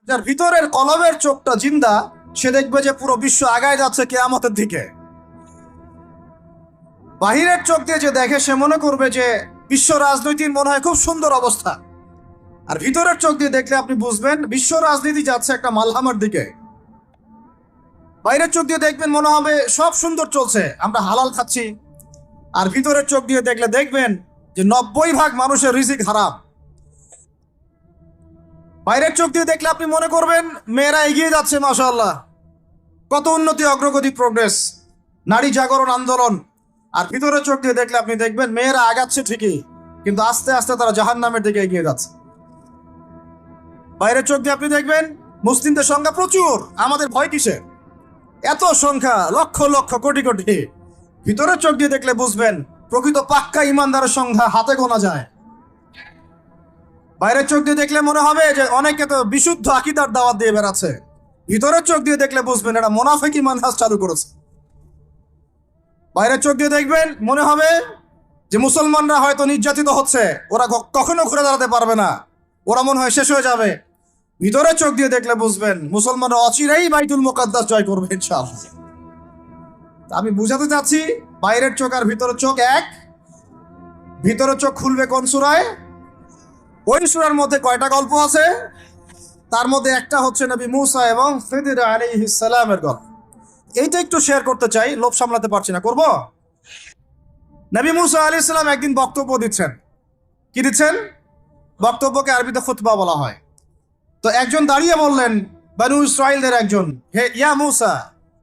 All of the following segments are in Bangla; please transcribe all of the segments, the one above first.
যার ভিতরের কলবের চোখটা জিন্দা, সে দেখবে যে পুরো বিশ্ব আগায় যাচ্ছে কিয়ামতের দিকে। বাহিরের চোখ দিয়ে যে দেখে সে মনে করবে যে বিশ্ব রাজনীতির মনে হয় খুব সুন্দর অবস্থা, আর ভিতরের চোখ দিয়ে দেখলে আপনি বুঝবেন বিশ্ব রাজনীতি যাচ্ছে একটা মালহামার দিকে। বাইরের চোখ দিয়ে দেখবেন মনে হবে সব সুন্দর চলছে, আমরা হালাল খাচ্ছি, আর ভিতরের চোখ দিয়ে দেখলে দেখবেন যে 90% মানুষের রিজিক হারাম। বাইরের চোখ দিয়ে দেখলে আপনি মনে করবেন মেয়েরা এগিয়ে যাচ্ছে, মাশাআল্লাহ, কত উন্নতি, অগ্রগতি, প্রোগ্রেস, নারী জাগরণ আন্দোলন। আর ভিতরের চোখ দিয়ে দেখলে আপনি দেখবেন মেয়েরা আগাচ্ছে ঠিকই, কিন্তু আস্তে আস্তে তারা জাহান্নামের দিকে এগিয়ে যাচ্ছে। বাইরের চোখ দিয়ে আপনি দেখবেন মুসলিমদের সংখ্যা প্রচুর, আমাদের ভয় কিসে, এত সংখ্যা, লক্ষ লক্ষ, কোটি কোটি। ভিতরের চোখ দিয়ে দেখলে বুঝবেন প্রকৃত পাক্কা ইমানদারের সংখ্যা হাতে গোনা যায়। বাইরের চোখ দিয়ে দেখলে মনে হবে যে অনেকে তো বিশুদ্ধ আকীদার দাওয়াত দিয়ে বেড়াচ্ছে, ভিতরের চোখ দিয়ে দেখলে বুঝবেন এটা মুনাফিকি মানহাজ চালু করেছে। বাইরের চোখ দিয়ে দেখবেন মনে হবে যে মুসলমানরা হয়তো নির্যাতিত হচ্ছে, ওরা কখনো ঘুরে দাঁড়াতে পারবে না, ওরা মনে হয় শেষ হয়ে যাবে। ভিতরের চোখ দিয়ে দেখলে বুঝবেন মুসলমানরা অচিরেই বাইতুল মুকাদ্দাস জয় করবে ইনশাআল্লাহ। আমি বুঝাতে চাচ্ছি বাইরের চোখ আর ভিতরের চোখ এক। ভিতরের চোখ খুলবে কোন সূরায়? ওই সূরার মধ্যে কয়টা গল্প আছে? তার মধ্যে একটা হচ্ছে নবী মূসা এবং খিদির আলাইহিস সালামের গল্প। এইটা একটু শেয়ার করতে চাই, লোভ সামলাতে পারছি না, করব। নবী মূসা আলাইহিস সালাম একদিন বক্তব্য দিচ্ছেন। কি দিচ্ছেন? বক্তব্যকে আরবিতে খুতবা বলা হয়। তো একজন দাঁড়িয়ে বললেন, বনু ইসরাইলদের একজন, হে ইয়া মূসা,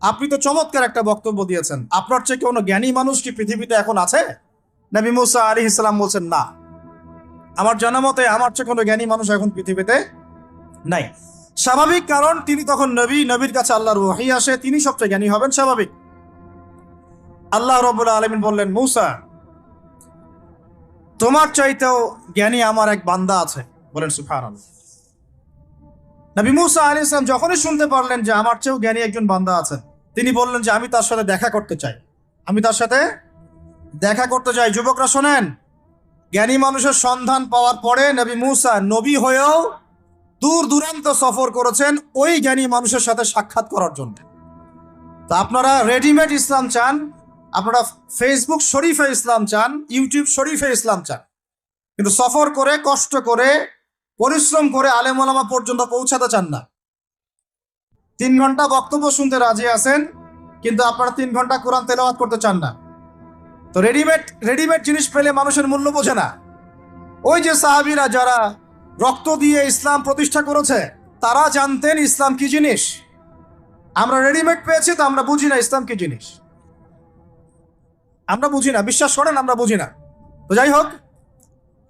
আপনি তো চমৎকার একটা বক্তব্য দিয়েছেন, আপনার চেয়ে কোনো জ্ঞানী মানুষ কি পৃথিবীতে এখন আছে? নবী মূসা আলাইহিস সালাম বলছেন, না, আমার জানা মতে আমার চেয়ে কোনো জ্ঞানী মানুষ এখন পৃথিবীতে নাই। স্বাভাবিক, কারণ তিনি তখন নবী, নবীর কাছে আল্লাহর ওহী আসে, তিনি সবচেয়ে জ্ঞানী হবেন, স্বাভাবিক। আল্লাহ রাব্বুল আলামিন বললেন, মূসা, তোমার চাইতেও জ্ঞানী আমার এক বান্দা আছে। বলেন সুবহানাল্লাহ। নবী মূসা আলাইহিস সালাম যখনই শুনতে পারলেন যে আমার চেয়েও জ্ঞানী একজন বান্দা আছেন, তিনি বললেন যে আমি তার সাথে দেখা করতে চাই, আমি তার সাথে দেখা করতে চাই। যুবকরা শোনেন, জ্ঞানী মানুষের সন্ধান পাওয়ার পরে নবী মূসা নবী হয়েও দূর দূরান্ত সফর করেছেন ওই জ্ঞানী মানুষের সাথে সাক্ষাৎ করার জন্য। তো আপনারা রেডিমেড ইসলাম চান, আপনারা ফেসবুক শরীফে ইসলাম চান, ইউটিউব শরীফে ইসলাম চান, কিন্তু সফর করে, কষ্ট করে, পরিশ্রম করে আলেম ওলামা পর্যন্ত পৌঁছাতে চান না। 3 ঘন্টা বক্তব্য শুনতে রাজি আছেন, কিন্তু আপনারা 3 ঘন্টা কোরআন তেলাওয়াত করতে চান না। তো রেডিমেড জিনিস পেলে মানুষের মূল্য বোঝে না। ওই যে সাহাবীরা যারা রক্ত দিয়ে ইসলাম প্রতিষ্ঠা করেছে, তারা জানতেন ইসলাম কি জিনিস। আমরা রেডিমেড পেয়েছি, তো আমরা বুঝি না ইসলাম কি জিনিস, আমরা বুঝি না, বিশ্বাস করেন, আমরা বুঝি না। তো যাই হোক,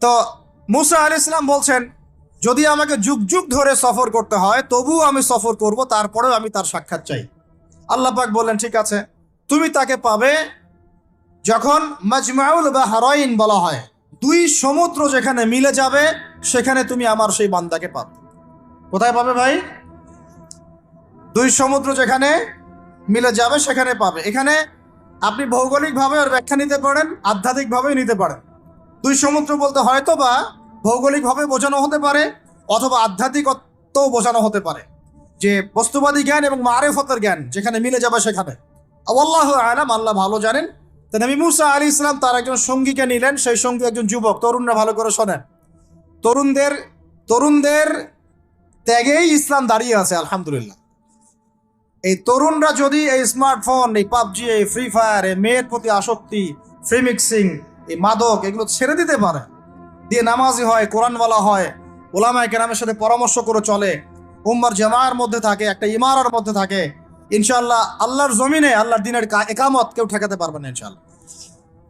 তো মূসা আলাইহিস সালাম বলছেন, যদি আমাকে যুগ যুগ ধরে সফর করতে হয় তবুও আমি সফর করব, তারপরেও আমি তার সাক্ষাৎ চাই। আল্লাহ পাক বললেন, ঠিক আছে, তুমি তাকে পাবে যখন মাজমাউল বাহরাইন বলা হয়, 2 সমুদ্র যেখানে মিলে যাবে সেখানে তুমি আমার সেই বান্দাকে পাবে। কোথায় পাবে ভাই? 2 সমুদ্র যেখানে মিলে যাবে সেখানে পাবে। এখানে আপনি ভৌগোলিকভাবে আর ব্যাখ্যা নিতে পারেন, আধ্যাত্মিকভাবেও নিতে পারেন। 2 সমুদ্র বলতে হয়তো বা ভৌগোলিকভাবে বোঝানো হতে পারে, অথবা আধ্যাত্মিকত্বও বোঝানো হতে পারে, যে বস্তুবাদী জ্ঞান এবং মারিফতের জ্ঞান যেখানে মিলে যাবে সেখানে। আল্লাহু আ'লাম, আল্লাহ ভালো জানেন। তো নবী মূসা আলাইহিস সালাম তার একজন সঙ্গীকে নিলেন, সেই সঙ্গী একজন যুবক। তরুণরা ভালো করে শোনেন, তরুণদের ত্যাগেই ইসলাম দাঁড়িয়ে আছে, আলহামদুলিল্লাহ। এই তরুণরা যদি এই স্মার্টফোন, এই পাবজি, এই ফ্রি ফায়ার, এই মেয়ের প্রতি আসক্তি, ফ্রি মিক্সিং, এই মাদক, এগুলো ছেড়ে দিতে পারে, দিয়ে নামাজি হয়, কোরআনওয়ালা হয়, ওলামায়ে কেরামের সাথে পরামর্শ করে চলে, উম্মার জামার মধ্যে থাকে, একটা ইমারার মধ্যে থাকে, ইনশাআল্লাহ আল্লাহর জমিনে আল্লাহর দ্বীনের একামত কেউ ঠেকাতে পারবে না ইনশাআল্লাহ।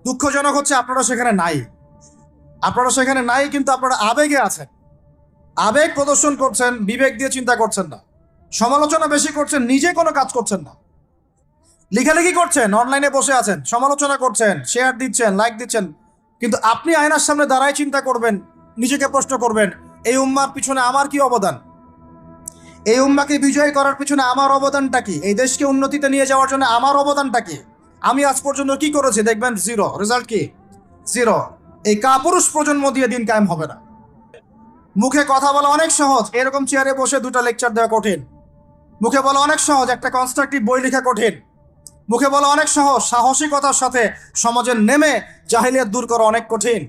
দুঃখজনক হচ্ছে আপনারা সেখানে নাই, কিন্তু আপনারা আবেগে আছেন, আবেগ প্রদর্শন করছেন, বিবেক দিয়ে চিন্তা করছেন না, সমালোচনা বেশি করছেন, নিজে কোনো কাজ করছেন না, লেখালেখি করছেন, অনলাইনে বসে আছেন, সমালোচনা করছেন, শেয়ার দিচ্ছেন, লাইক দিচ্ছেন, কিন্তু আপনি আয়নার সামনে দাঁড়ায় চিন্তা করবেন, নিজেকে প্রশ্ন করবেন, এই উম্মার পিছনে আমার কি অবদান? এই উম্মাকে বিজয় করার পিছনে আমার অবদানটা কি? এই দেশকে উন্নতিতে নিয়ে যাওয়ার জন্য আমার অবদানটা কি? আমি আজ পর্যন্ত কি করেছি? দেখবেন জিরো, রেজাল্ট কি? জিরো। এই কাপুরুষ প্রজন্ম দিয়ে দিন কায়েম হবে না। মুখে কথা বলা অনেক সহজ, এরকম চেয়ারে বসে দুটো লেকচার দেওয়া কঠিন। মুখে বলা অনেক সহজ, একটা কনস্ট্রাকটিভ বই লেখা কঠিন। মুখে বলা অনেক সহজ, সাহসিকতার সাথে সমাজে নেমে জাহিলিয়াত দূর করা অনেক কঠিন।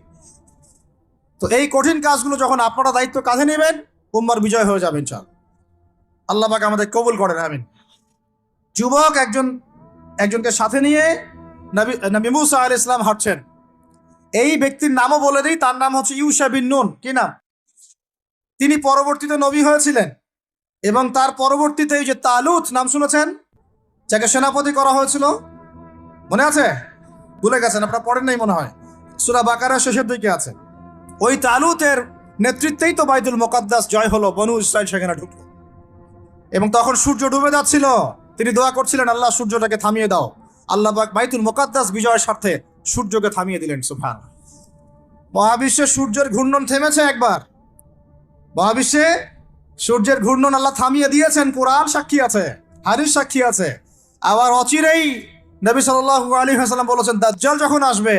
তো এই কঠিন কাজগুলো যখন আপনারা দায়িত্ব কাঁধে নেবেন, উম্মার বিজয় হয়ে যাবে ইনশাআল্লাহ। আল্লাহ পাক আমাদের কবুল করেন, আমিন। যুবক একজনকে সাথে নিয়ে নবী মুসা আলাইহিস সালাম হাঁটছেন। এই ব্যক্তির নামও বলে দিই, তার নাম হচ্ছে ইউশা বিন নুন। কি নাম? তিনি পরবর্তীতে নবী হয়েছিলেন এবং তার পরবর্তীতে এই যে তালুত নাম শুনেছেন, যাকে সেনাপতি করা হয়েছিল, মনে আছে? ভুলে গেছেন, আপনারা পড়েন নাই মনে হয়, সূরা বাকারার শেষের দিকে আছে। ওই তালুতের নেতৃত্বেই তো বাইতুল মুকাদ্দাস জয় হলো, বনু ইসরাইল সেখানে ঢুকলো এবং তখন সূর্য ডুবে যাচ্ছিল। তিনি দোয়া করছিলেন, আল্লাহ সূর্যটাকে থামিয়ে দাও। আল্লাহ পাক বাইতুল মুকাদ্দাস বিজয়ের স্বার্থে সূর্যকে থামিয়ে দিলেন। সুবহানাল্লাহ। মহাবিশ্বে সূর্যের ঘূর্ণন থেমেছে একবার, মহাবিশ্বে সূর্যের ঘূর্ণন আল্লাহ থামিয়ে দিয়েছেন। কোরআন সাক্ষী আছে, হাদিস সাক্ষী আছে। আবার অচিরেই নবী সাল্লাল্লাহু আলাইহি ওয়াসাল্লাম বলেছেন, দাজ্জাল যখন আসবে,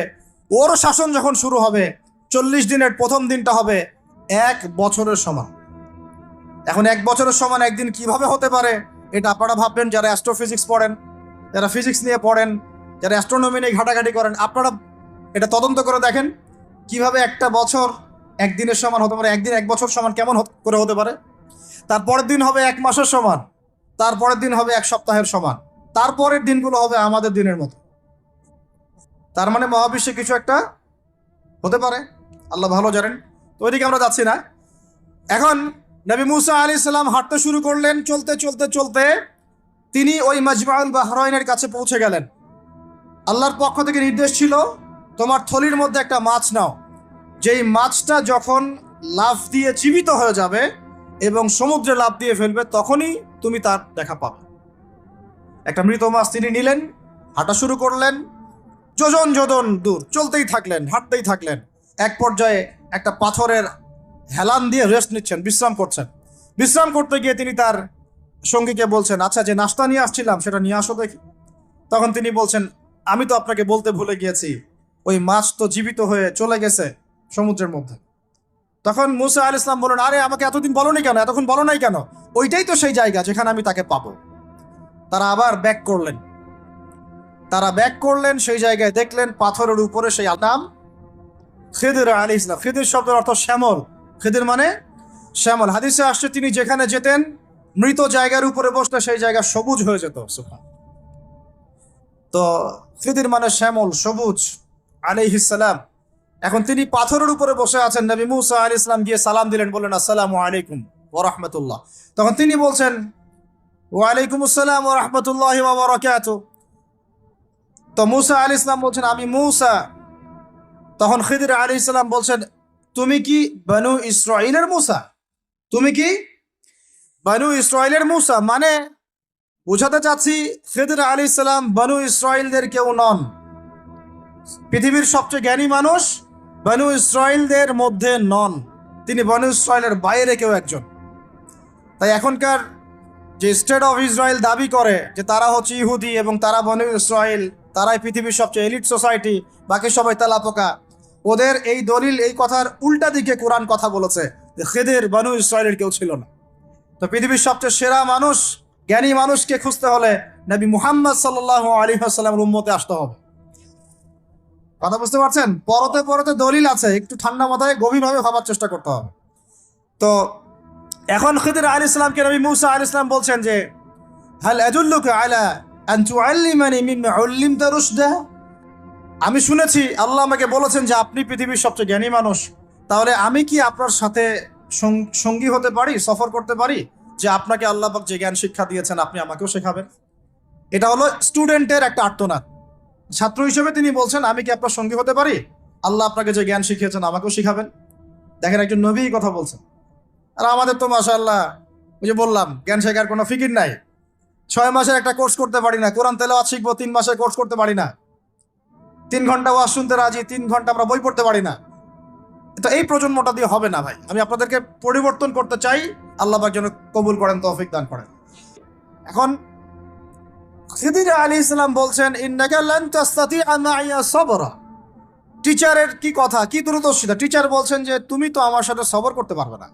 ওর শাসন যখন শুরু হবে, 40 দিনের প্রথম দিনটা হবে 1 বছরের সমান। এখন 1 বছরের সমান একদিন কিভাবে হতে পারে, এটা আপনারা ভাববেন যারা অ্যাস্ট্রোফিজিক্স পড়েন, যারা ফিজিক্স নিয়ে পড়েন, যারা অ্যাস্ট্রোনমি নিয়ে ঘাটাঘাটি করেন, আপনারা এটা তদন্ত করে দেখেন কিভাবে একটা বছর একদিনের সমান হতে পারে। একদিন 1 বছর সমান কেমন করে হতে পারে? তারপরের দিন হবে 1 মাসের সমান, তারপরের দিন হবে 1 সপ্তাহের সমান, তারপরের দিনগুলো হবে আমাদের দিনের মতো। তার মানে মহাবিশ্বে কিছু একটা হতে পারে, আল্লাহ ভালো জানেন। তো ওইদিকে আমরা যাচ্ছি না। এখন নবী মুসা আলাইহিস সালাম হাঁটতে শুরু করলেন। চলতে চলতে চলতে তিনি ওই মাজমাউল বাহরাইনের কাছে পৌঁছে গেলেন। আল্লাহর পক্ষ থেকে নির্দেশ ছিল, তোমার থলির মধ্যে একটা মাছ নাও। যেই মাছটা যখন লাফ দিয়ে জীবিত হয়ে যাবে এবং সমুদ্রে লাফ দিয়ে ফেলবে, তখনই তুমি তার দেখা পাবে। একটা মৃত মাছ তিনি নিলেন, হাঁটা শুরু করলেন। যোজন যোজন দূর চলতেই থাকলেন, হাঁটতেই থাকলেন। এক পর্যায়ে একটা পাথরের হেলান দিয়ে রেস্ট নিচ্ছেন, বিশ্রাম করছেন। বিশ্রাম করতে গিয়ে তিনি তার সঙ্গীকে বলছেন, আচ্ছা, যে নাস্তা নিয়ে আসছিলাম সেটা নিয়ে আসো দেখি। তখন তিনি বলছেন, আমি তো আপনাকে বলতে ভুলে গিয়েছি, ওই মাছ তো জীবিত হয়ে চলে গেছে সমুদ্রের মধ্যে। তখন মুসা আলাইহিস সালাম বলেন, আরে আমাকে এতদিন বলোনি কেন, এতক্ষণ বলো নাই কেন? ওইটাই তো সেই জায়গা যেখানে আমি তাকে পাবো। তারা আবার ব্যাক করলেন, সেই জায়গায় দেখলেন পাথরের উপরে সেই নাম খিদির আলাইহিস সালাম। খিদির শব্দের অর্থ শ্যামল, খিদির মানে শ্যামল। হাদিসে আসছে তিনি যেখানে যেতেন, মৃত জায়গার উপরে বসলে সেই জায়গা সবুজ হয়ে যেত। তো খিদির মানে শ্যামল, সবুজ, আলাইহিস সালাম। এখন তিনি পাথরের উপরে বসে আছেন। নবী মুসা আলাইহিস সালাম গিয়ে সালাম দিলেন, বললেন, আসসালামু আলাইকুম ওয়া রাহমাতুল্লাহ। তখন তিনি বলছেন, ওয়া আলাইকুম আসসালাম ওয়া রাহমাতুল্লাহি ওয়া বারাকাতুহু। তো মুসা আলাইহিস সালাম বলছেন, আমি মুসা। তখন খিদির আলাইহিস সালাম বলছেন, তুমি কি বনু ইসরাইলের মুসা? তুমি কি বনু ইসরাইলের মুসা? মানে বুঝাতে চাচ্ছি, খিদির আলাইহিস সালাম বনু ইসরাইলদের কেউ নন। পৃথিবীর সবচেয়ে জ্ঞানী মানুষ বনু ইসরাইলদের মধ্যে নন, তিনি বনু ইসরাইলের বাইরে কেউ একজন। তাই এখনকার যে স্টেট অফ ইসরায়েল দাবি করে যে তারা হচ্ছে ইহুদি এবং তারা বনু ইসরাইল, তারাই পৃথিবীর সবচেয়ে এলিট সোসাইটি, বাকি সবাই তেলাপোকা, ওদের এই দলিল, এই কথার উল্টা দিকে কোরআন কথা বলেছে যে খিদির বনু ইসরাইলের কেউ ছিল না। তো পৃথিবীর সবচেয়ে সেরা মানুষ, জ্ঞানী মানুষকে খুঁজতে হলে নবী মুহাম্মদ সাল্লাল্লাহু আলাইহি ওয়াসাল্লামের উম্মতে আসতে হবে। কথা বুঝতে পারছেন? পরতে পরতে দলিল আছে, একটু ঠান্ডা মাথায় গভীরভাবে ভাবার চেষ্টা করতে হবে। তো এখন খিদির আলাইহিস সালামকে নবী মুসা আলাইহিস সালাম বলছেন যে, হাল আদুল্লুকা আলা আন তুআল্লিমানি মিম্মা উল্লিমতা রুশদা। আমি শুনেছি আল্লাহ আমাকে বলেছেন যে আপনি পৃথিবীর সবচেয়ে জ্ঞানী মানুষ, তাহলে আমি কি আপনার সাথে সঙ্গী হতে পারি, সফর করতে পারি, যে আপনাকে আল্লাহ পাক যে জ্ঞান শিক্ষা দিয়েছেন আপনি আমাকেও শেখাবেন? এটা হলো স্টুডেন্টের একটা আর্তনাদ। ছাত্র হিসেবে তিনি বলছেন, আমি কি আপনার সঙ্গী হতে পারি? আল্লাহ আপনাকে যে জ্ঞান শিখিয়েছেন আমাকেও শিখাবেন। দেখেন, একজন নবী কথা বলছেন। আর আমাদের তো মাশাআল্লাহ, ওই যে বললাম, জ্ঞান শেখার কোনো ফিকির নাই। 6 মাসের একটা কোর্স করতে পারি না। কোরআন তেলাওয়াত শিখবো, 3 মাসের কোর্স করতে পারি না। 3 ঘন্টা ওয়াজ শুনতে রাজি, 3 ঘন্টা আমরা বই পড়তে পারি না। তো এই প্রজন্মটা দিয়ে হবে না ভাই। আমি আপনাদেরকে পরিবর্তন করতে চাই, আল্লাহ পাক যেন কবুল করেন, তৌফিক দান করেন। এখন খিদির আলাইহিস সালাম বলছেন, ইন্নাকা লান তাসতাতিআ মাইয়া সাবরা। টিচারের কি কথা, কি দূরদর্শিতা! টিচার বলছেন যে তুমি তো আমার সাথে সবর করতে পারবে না।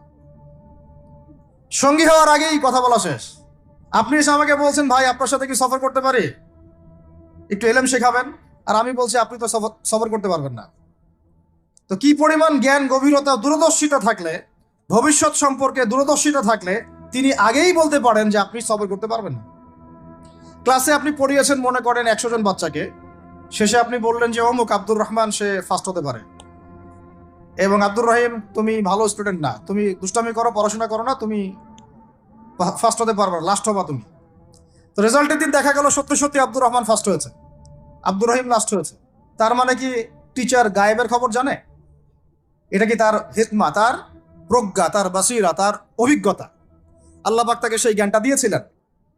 সঙ্গী হওয়ার আগেই কথা বলা শেষ। আপনি এসে আমাকে বলছেন, ভাই আপনার সাথে কি সফর করতে পারি, একটু এলেম শেখাবেন, আর আমি বলছি আপনি তো সফর করতে পারবেন না। তো কি পরিমাণ জ্ঞান গভীরতা দূরদর্শিতা থাকলে, ভবিষ্যৎ সম্পর্কে দূরদর্শিতা থাকলে তিনি আগেই বলতে পারেন যে আপনি সফর করতে পারবেন না। ক্লাসে আপনি পড়িয়েছেন মনে করেন 100 জন বাচ্চাকে, শেষে আপনি বললেন যে অমুক আব্দুর রহমান সে ফার্স্ট হতে পারে, এবং আব্দুর রহিম তুমি ভালো স্টুডেন্ট না, তুমি দুষ্টামি করো, পড়াশোনা করো না, তুমি ফার্স্ট হতে পারবে না, লাস্ট হবা তুমি। তো রেজাল্টের দিন দেখা গেল সত্যি সত্যি আব্দুর রহমান ফার্স্ট হয়েছে, আব্দুর রহিম লাস্ট হয়েছে। তার মানে কি টিচার গায়েবের খবর জানে? এটা কি তার হিকমা, তার প্রজ্ঞা, তার বাসিরা, তার অভিজ্ঞতা? আল্লাহ পাক তাকে সেই জ্ঞানটা দিয়েছিলেন।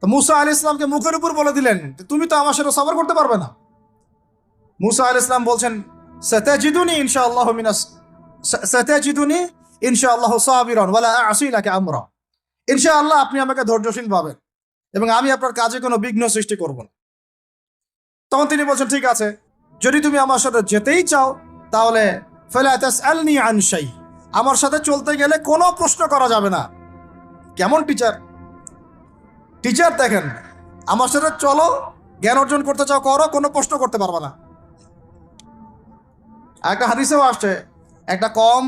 তো মুসা আলাইহিস সালামকে মুখের উপর বলে দিলেন তুমি তো আমার সাথে সবর করতে পারবে না। মুসা আলাইহিস সালাম বলছেন সাতাজিদুনি ইনশাআল্লাহু মিনাস সাতাজিদুনি ইনশাআল্লাহু সাবিরান ওয়ালা আ'সি লাকা আমরা। ইনশাআল্লাহ আপনি আমাকে ধৈর্যশীল পাবেন এবং আমি আপনার কাজে কোনো বিঘ্ন সৃষ্টি করব না। তখন তিনি বলছেন ঠিক আছে, যদি তুমি আমার সাথে যেতেই চাও তাহলে ফালা তাসআলনি আন শাই, আমার সাথে চলতে গেলে কোনো প্রশ্ন করা যাবে না। কেমন টিচার! টিচার দেখেন, আমার সাথে চলো, জ্ঞান অর্জন করতে চাও করো, কোনো প্রশ্ন করতে পারবে না। একটা হাদিসেও আসছে একটা কম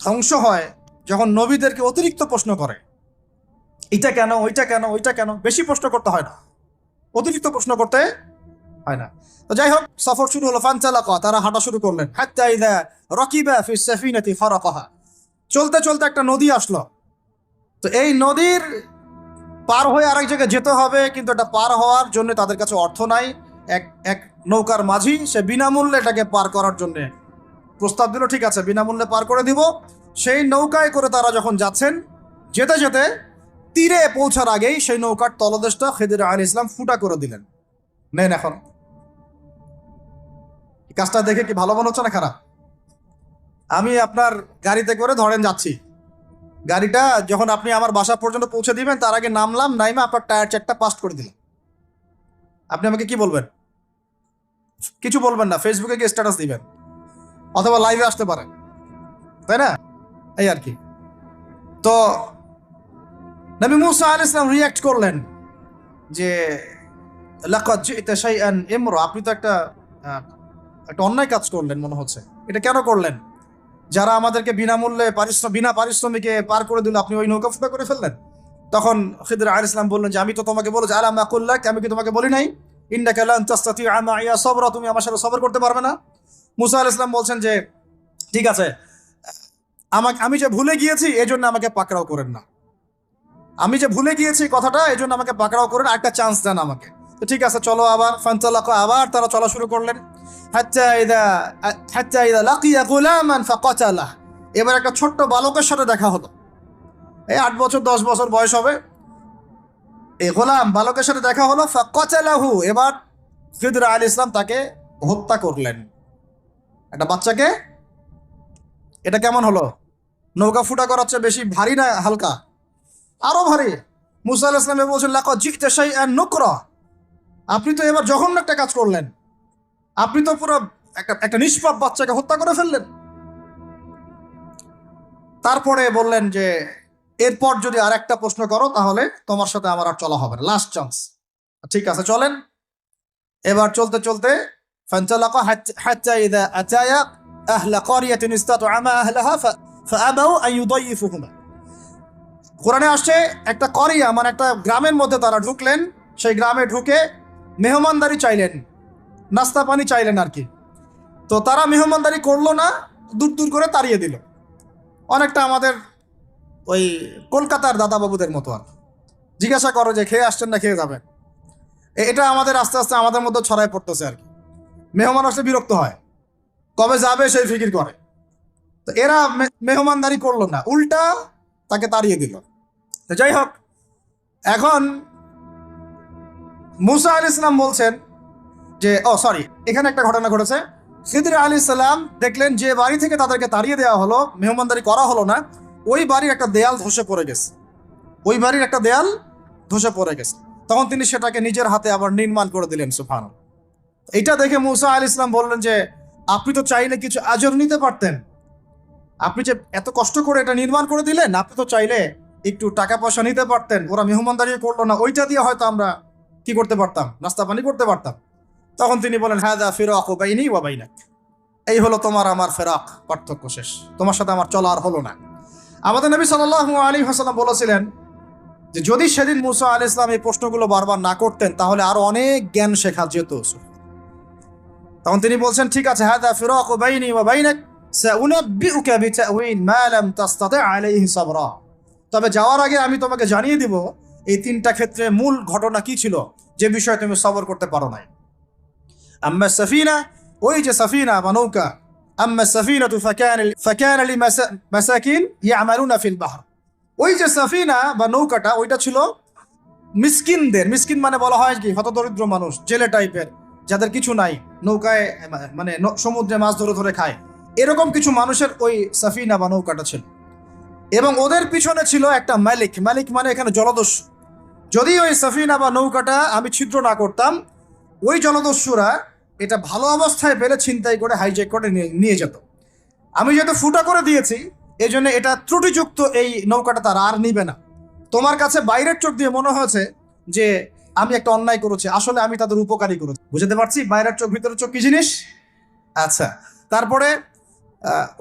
ধ্বংস হয় যখন নবীদেরকে অতিরিক্ত প্রশ্ন করে, এটা কেন, ওইটা কেন, ওইটা কেন, বেশি প্রশ্ন করতে হয় না, অতিরিক্ত প্রশ্ন করতে হয় না। তো যাই হোক, সফর শুরু হলো। ফানতালাকা, তারা হাঁটা শুরু করলেন। হাত্তা ইযা রাকিবা ফিস সাফিনাতি ফারাকাহা, চলতে চলতে একটা নদী আসলো। তো এই নদীর পার হয়ে আরেক জায়গায় যেতে হবে, কিন্তু এটা পার হওয়ার জন্য তাদের কাছে অর্থ নাই। এক এক নৌকার মাঝি সে বিনামূল্যে এটাকে পার করার জন্য প্রস্তাব দিল, ঠিক আছে বিনামূল্যে পার করে দিব। সেই নৌকায় করে তারা যখন যাচ্ছেন, যেতে যেতে তীরে পৌঁছার আগেই সেই নৌকার তলদেশটা খিদির আলাইহিস সালাম ফুটা করে দিলেন। নেন এখন, কাজটা দেখে কি ভালো মনে হচ্ছে না খারাপ? আমি আপনার গাড়িতে করে ধরেন যাচ্ছি, গাড়িটা যখন আপনি আমার বাসা পর্যন্ত পৌঁছে দিবেন তার আগে নামলাম, নাইমা আপনার টায়ার চেকটা পাস্ট করে দিলাম, আপনি আমাকে কি বলবেন? কিছু বলবেন না, ফেসবুকে গিয়ে স্ট্যাটাস দিবেন অথবা লাইভে আসতে পারেন, তাই না? এই আর কি। তো নবী মুসা আলাইহিস সালাম রিঅ্যাক্ট করলেন যে লাকাদ জি'তা শাইআন ইমরা, আপনি তো একটা অন্যায় কাজ করলেন মনে হচ্ছে। এটা কেন করলেন? যারা আমাদেরকে বিনামূল্যে বিনা পারিশ্রমিকে পার করে দিল, আপনি ওই নৌকা ফুটা করে ফেললেন। তখন খিদর আলাইহিস সালাম বললেন যে আমি তো তোমাকে বলেছি, আলাম আকুল লাক, আমি কি তোমাকে বলি নাই ইন্নাকা লান তাসতাতিআ মাইয়া সাবরা, তুমি আমার সাথে সবর করতে পারবে না? মুসা আলাইহিস সালাম বলছেন যে ঠিক আছে, আমি যে ভুলে গিয়েছি এজন্য আমাকে পাকড়াও করেন না, আমি যে ভুলে গিয়েছি কথাটা, এজন্য আমাকে পাকড়াও করেন, একটা চান্স দেন আমাকে। তো ঠিক আছে চলো আবার। ফানতালাকা, আবার তারা চলা শুরু করলেন। হাত্তা ইযা লাকিয়া গুলামান ফাকাতালাহ, এবার একটা ছোট্ট বালকের সাথে দেখা হলো। এই 8 বছর 10 বছর বয়স হবে, এই গোলাম বালকের সাথে দেখা হলো। ফাকাতালাহু, এবার খিদর আলাইহিস সালাম তাকে হত্যা করলেন, একটা বাচ্চাকে। এটা কেমন হলো? নৌকা ফুটা করার চেয়ে বেশি ভারী না হালকা? আরো ভারী। মুসা আলাইহিস সালাম বলছেন লাকাদ জি'তা শাইআন নুকরা, আপনি তো এবার জঘন্য একটা কাজ করলেন, আপনি তো পুরো একটা নিষ্পাপ বাচ্চাকে হত্যা করে ফেললেন। তারপরে বললেন যে এরপর যদি আর একটা প্রশ্ন করো তাহলে তোমার সাথে আমার আর চলা হবে না, লাস্ট চান্স। ঠিক আছে চলেন। এবার চলতে চলতে ফানতালাকা হাত্তা ইযা আতায়া আহলা ক্বরিয়াতিন ইসতাতআমা আহলাহা ফাআবাউ আন ইউদাইফুহুমা, কোরআনে আসছে একটা করিয়া মানে একটা গ্রামের মধ্যে তারা ঢুকলেন। সেই গ্রামে ঢুকে মেহমানদারি চাইলেন, নাস্তা পানি চাইলেন আর কি। তো তারা মেহমানদারি করলো না, দূর দূর করে তাড়িয়ে দিল। অনেকটা আমাদের ওই কলকাতার দাদাবাবুদের মতো আর। জিজ্ঞাসা করো যে খেয়ে আসছেন না খেয়ে যাবেন, এটা আমাদের আস্তে আস্তে আমাদের মধ্যে ছড়ায় পড়তেছে আর কি। মেহমান আসলে বিরক্ত হয়, কবে যাবে সেই ফিকির করে। তো এরা মেহমানদারি করলো না, উল্টা তাকে তাড়িয়ে দিল। তো যাই হোক, এখন মুসা আলাইহিস সালাম বলছেন যে এখানে একটা ঘটনা ঘটেছে। খিদর আলাইহিস সালাম দেখলেন যে বাড়ি থেকে তাদেরকে তাড়িয়ে দেওয়া হলো, মেহমানদারি করা হলো না, ওই বাড়ির একটা দেয়াল ধসে পড়ে গেছে, ওই বাড়ির একটা দেয়াল ধসে পড়ে গেছে। তখন তিনি সেটাকে নিজের হাতে আবার নির্মাণ করে দিলেন। সুবহানাল্লাহ। এটা দেখে মুসা আলাইহিস সালাম বললেন যে আপনি তো চাইলে কিছু আজর নিতে পারতেন, আপনি যে এত কষ্ট করে এটা নির্মাণ করে দিলেন, আপনি তো চাইলে একটু টাকা পয়সা নিতে পারতেন, ওরা মেহমানদারি করলো না, ওইটা দিয়ে হয়তো আমরা কি করতে পারতাম, নাস্তা পানি করতে পারতাম। তখন তিনি বলেন, হাযা ফিরাকু বাইনি ওয়া বাইনাক, এই হলো তোমার আমার ফেরাক, পার্থক্য শেষ, তোমার সাথে আমার চলা আর হলো না। আমাদের নবী সাল্লাল্লাহু আলাইহি ওয়াসাল্লাম বলেছিলেন যে যদি সেদিন মুসা আলাইহিস সালাম এই প্রশ্নগুলো বারবার না করতেন তাহলে আরো অনেক জ্ঞান শেখা যেত। তখন তিনি বলছেন, ঠিক আছে, হাযা ফিরাকু বাইনি ওয়া বাইনাক সাউনাব্বিউকা বিতাউইল মা লাম তাসতাতি আলাইহি সাবরা, তবে যাওয়ার আগে আমি তোমাকে জানিয়ে দিব এই তিনটা ক্ষেত্রে মূল ঘটনা কি ছিল যে বিষয়ে তুমি সবর করতে পারো নাই। আম্মা সাফিনা, ওই যে সাফিনা বা নৌকা, আম্মা সাফিনাতু ফাকানা লিমাসাকিন ইয়ামালুনা ফিল বাহর, ওই যে সাফিনা বা নৌকাটা ওইটা ছিল মিসকিনদের, মিসকিন মানে বলা হয় কি হতদরিদ্র মানুষ, জেলে টাইপের, যাদের কিছু নাই, নৌকায় মানে সমুদ্রে মাছ ধরে ধরে খায়, এরকম কিছু মানুষের ওই সাফিনা বা নৌকাটা ছিল। এবং ওদের পিছনে ছিল একটা মালিক, মালিক মানে এখানে জলদস্যু। যদি ওই সাফিনা বা নৌকাটা আমি ছিদ্র না করতাম, ওই জলদস্যুরা এটা ভালো অবস্থায় পেলে ছিনতাই করে হাইজ্যাক করে নিয়ে যেত। আমি যেহেতু ফুটা করে দিয়েছি, এই জন্য এটা ত্রুটিযুক্ত এই নৌকাটা তারা আর নিবে না। তোমার কাছে বাইরের চোখ দিয়ে মনে হয়েছে যে আমি একটা অন্যায় করেছি, আসলে আমি তাদের উপকারী করেছি। বুঝতে পারছি বাইরের চোখ ভিতরের চোখ কি জিনিস? আচ্ছা, তারপরে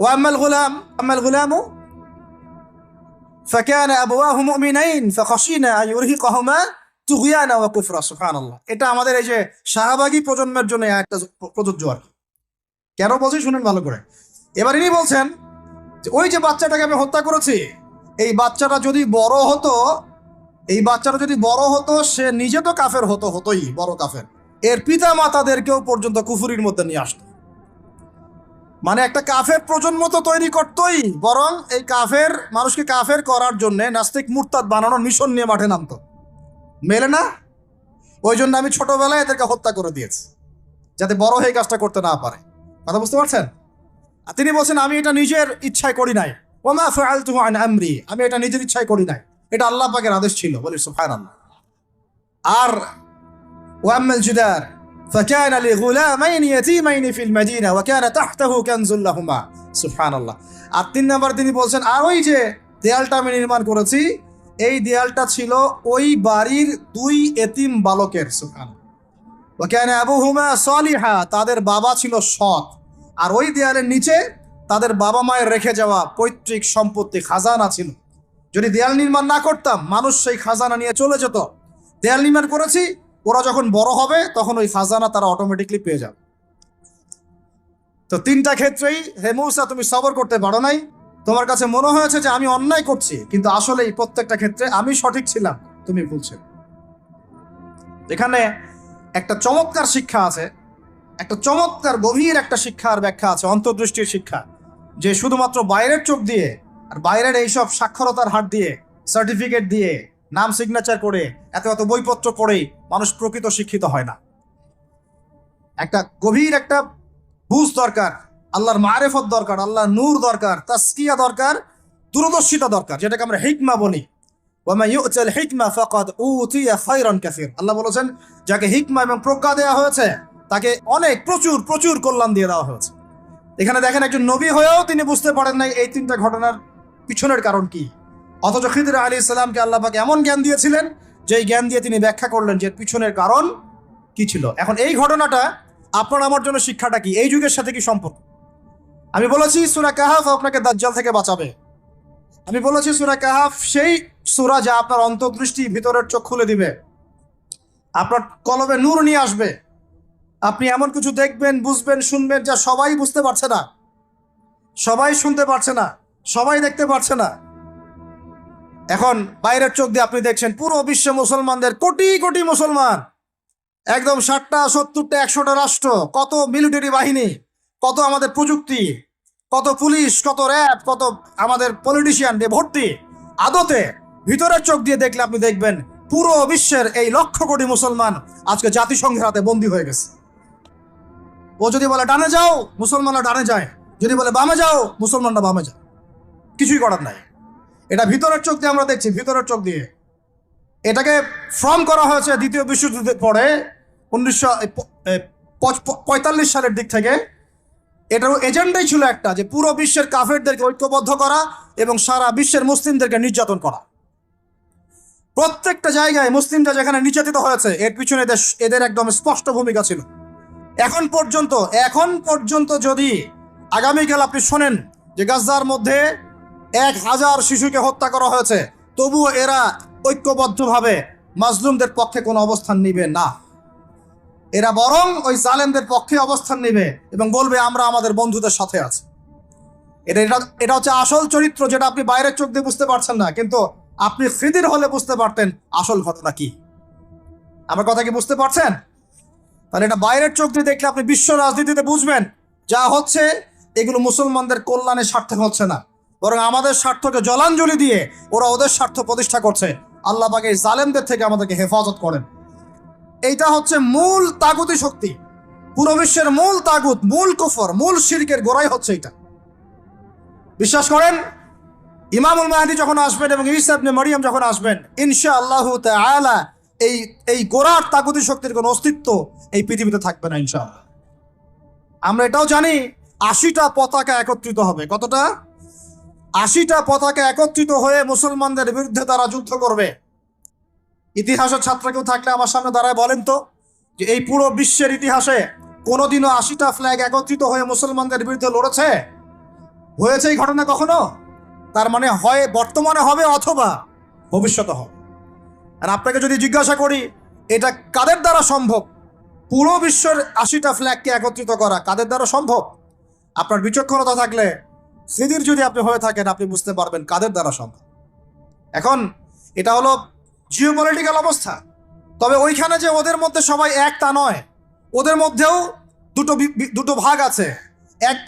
ওয়াম্মাল গুলামু فكان أبواه مؤمنين فخشينا أن يرهقهما طغيانا وكفرا। সুবহানাল্লাহ, এটা আমাদের এই যে শাহবাগী প্রজন্মের জন্য একটা প্রযোজ্য আর কি। কেন বলছি শুনেন ভালো করে। এবার ইনি বলছেন যে ওই যে বাচ্চাটাকে আমি হত্যা করেছি, এই বাচ্চাটা যদি বড় হতো, এই বাচ্চাটা যদি বড় হতো, সে নিজে তো কাফের হতোই, বড় কাফের, এর পিতা মাতাদেরকেও পর্যন্ত কুফুরির মধ্যে নিয়ে আসতো। মানে একটা কাফের প্রজন্ম তো তৈরি করতোই, বরং এই কাফের মানুষকে কাফের করার জন্য নাস্তিক মুরতাদ বানানোর মিশন নিয়ে মাঠে নামতো। মেলে না? ওই জন্য আমি ছোটবেলায় এদেরকে হত্যা করে দিয়েছি, যাতে বড় হয়ে কাজটা করতে না পারে। কথা বুঝতে পারছেন? আর তিনি বলছেন আমি এটা নিজের ইচ্ছায় করি নাই, ওমা ফাআলতুহু আন আমরি, আমি এটা নিজের ইচ্ছায় করি নাই, এটা আল্লাহ পাকের আদেশ ছিল। বলি সুবহানাল্লাহ। আর ওয়াম্মাল জিদার فكان لغلامين يتيمين في المدينة وكان تحته كنز لهما। সুবহানাল্লাহ। আর 3 নম্বর তিনি বলছেন, আর ওই যে দেয়ালটা আমি নির্মাণ করেছি, এই দেয়ালটা ছিল ওই বাড়ির 2 এতিম বালকের। সুবহানাল্লাহ। وكان أبوهما صالحا, তাদের বাবা ছিল সৎ। আর ওই দেয়ালের নিচে তাদের বাবা মায়ের রেখে যাওয়া পৈতৃক সম্পত্তি খাজানা ছিল। যদি দেয়াল নির্মাণ না করতাম, মানুষ সেই খাজানা নিয়ে চলে যেত। দেয়াল নির্মাণ করেছি, ওরা যখন বড় হবে তখন ওই খাজানা তারা অটোমেটিকলি পেয়ে যাবে। তো 3টা ক্ষেত্রেই হে মূসা তুমি সবর করতে পারো নাই, তোমার কাছে মনে হয়েছে যে আমি অন্যায় করছি, কিন্তু আসলে এই প্রত্যেকটা ক্ষেত্রে আমি সঠিক ছিলাম, তুমি ভুল ছিল। এখানে একটা চমৎকার শিক্ষা আছে, একটা চমৎকার গভীর একটা শিক্ষার ব্যাখ্যা আছে, অন্তর্দৃষ্টির শিক্ষা, যে শুধুমাত্র বাইরের চোখ দিয়ে আর বাইরের এইসব সাক্ষরতার হাত দিয়ে, সার্টিফিকেট দিয়ে, নাম সিগনেচার করে, এত বইপত্র পড়েই মানুষ প্রকৃত শিক্ষিত হয় না। একটা গভীর একটা বুঝ দরকার, আল্লাহর মারেফত দরকার, আল্লাহর নূর দরকার, তাসকিয়া দরকার, দূরদর্শিতা দরকার, যেটাকে আমরা হিকমা বলি। ওয়ামা ইউতাল হিকমা ফাকাদ উতিয়া খায়রান কাসীর। আল্লাহ বলেছেন যাকে হিকমা এবং প্রজ্ঞা দেওয়া হয়েছে তাকে অনেক প্রচুর কল্যাণ দিয়ে দেওয়া হয়েছে। এখানে দেখেন একজন নবী হয়েও তিনি বুঝতে পারেন নাই এই 3টা ঘটনার পিছনের কারণ কি, অথচ খিদর আলাইহিস সালামকে আল্লাহ পাক এমন জ্ঞান দিয়েছিলেন যেই জ্ঞান দিয়ে তিনি ব্যাখ্যা করলেন যে পিছনের কারণ কি ছিল। এখন এই ঘটনাটা আপনার আমার জন্য শিক্ষাটা কি, এই যুগের সাথে কি সম্পর্ক? আমি বলেছি সূরা কাহাফ আপনাকে দাজ্জাল থেকে বাঁচাবে। আমি বলেছি সূরা কাহাফ সেই সূরা যা আপনার অন্তর্দৃষ্টি, ভিতরের চোখ খুলে দিবে, আপনার কলবে নূর নিয়ে আসবে। আপনি এমন কিছু দেখবেন, বুঝবেন, শুনবেন যা সবাই বুঝতে পারছে না, সবাই শুনতে পারছে না, সবাই দেখতে পারছে না। এখন বাইরের চোখ দিয়ে আপনি দেখছেন পুরো বিশ্বে মুসলমানদের, কোটি কোটি মুসলমান, একদম 60টা 70টা 100টা রাষ্ট্র, কত মিলিটারি বাহিনী, কত আমাদের প্রযুক্তি, কত পুলিশ, কত র্যাব, কত আমাদের পলিটিশিয়ান দিয়ে ভর্তি। আদতে ভিতরের চোখ দিয়ে দেখলে আপনি দেখবেন পুরো বিশ্বের এই লক্ষ কোটি মুসলমান আজকে জাতিসংঘের হাতে বন্দী হয়ে গেছে। ও যদি বলে ডানে যাও, মুসলমানরা ডানে যায়, যদি বলে বামে যাও, মুসলমানরা বামে যায়, কিছুই করার নাই। এটা ভিতরের চোখ দিয়ে আমরা দেখছি, ভিতরের চোখ দিয়ে। এটাকে ফর্ম করা হয়েছে দ্বিতীয় বিশ্বযুদ্ধের পরে 1945 সালের দিক থেকে। এটার এজেন্ডাই ছিল একটা, যে পুরো বিশ্বের কাফেরদেরকে ঐক্যবদ্ধ করা এবং সারা বিশ্বের মুসলিমদেরকে নির্যাতন করা। প্রত্যেকটা জায়গায় মুসলিমরা যেখানে নির্যাতিত হয়েছে এর পিছনে এদের একদম স্পষ্ট ভূমিকা ছিল। এখন পর্যন্ত যদি আগামীকাল আপনি শোনেন যে গাজার মধ্যে 1000 শিশুকে হত্যা করা হয়েছে, তবুও এরা ঐক্যবদ্ধভাবে মাজলুমদের পক্ষে কোনো অবস্থান নিবে না। এরা বরং ওই জালেমদের পক্ষে অবস্থান নেবে এবং বলবে আমরা আমাদের বন্ধুদের সাথে আছি। এটা হচ্ছে আসল চরিত্র, যেটা আপনি বাইরের চোখ দিয়ে বুঝতে পারছেন না, কিন্তু আপনি খিদির হলে বুঝতে পারতেন আসল ঘটনা কি। আমার কথা কি বুঝতে পারছেন? তাহলে এটা বাইরের চোখ দিয়ে দেখলে আপনি বিশ্ব রাজনীতিতে বুঝবেন যা হচ্ছে এগুলো মুসলমানদের কল্যাণের স্বার্থে হচ্ছে না, বরং আমাদের স্বার্থকে জলাঞ্জলি দিয়ে ওরা ওদের স্বার্থ প্রতিষ্ঠা করছে। আল্লাহ পাক এই জালেমদের থেকে আমাদেরকে হেফাজত করেন। এইটা হচ্ছে মূল তাগুতি শক্তি, পুরো বিশ্বের মূল তাগুত, মূল কুফর, মূল শিরকের গোড়াই হচ্ছে এটা। বিশ্বাস করেন ইমামুল মাহদী যখন আসবেন এবং ঈসা ইবনে মারইয়াম যখন আসবেন, ইনশাআল্লাহু তাআলা এই গোড়ার তাগুতি শক্তির কোনো অস্তিত্ব এই পৃথিবীতে থাকবে না ইনশাআল্লাহ। আমরা এটাও জানি 80টা পতাকা একত্রিত হবে। কতটা? 80টা পতাকা একত্রিত হয়ে মুসলমানদের বিরুদ্ধে তারা যুদ্ধ করবে। ইতিহাসের ছাত্র কেউ থাকলে আমার সামনে দাঁড়ায় বলেন তো যে এই পুরো বিশ্বের ইতিহাসে কোনোদিনও 80টা ফ্ল্যাগ একত্রিত হয়ে মুসলমানদের বিরুদ্ধে লড়েছে? হয়েছে এই ঘটনা কখনো? তার মানে হয় বর্তমানে হবে অথবা ভবিষ্যতে হবে। আর আপনাকে যদি জিজ্ঞাসা করি এটা কাদের দ্বারা সম্ভব, পুরো বিশ্বের 80টা ফ্ল্যাগকে একত্রিত করা কাদের দ্বারা সম্ভব? আপনার বিচক্ষণতা থাকলে, সিদির যদি আপনি হয়ে থাকেন, আপনি বুঝতে পারবেন কাদের দ্বারা সম্ভব। এখন এটা হলো জিওপলিটিক্যাল অবস্থা। তবে ওইখানে যে ওদের মধ্যে সবাই এক তা নয়, ওদের মধ্যেও দুটো ভাগ আছে।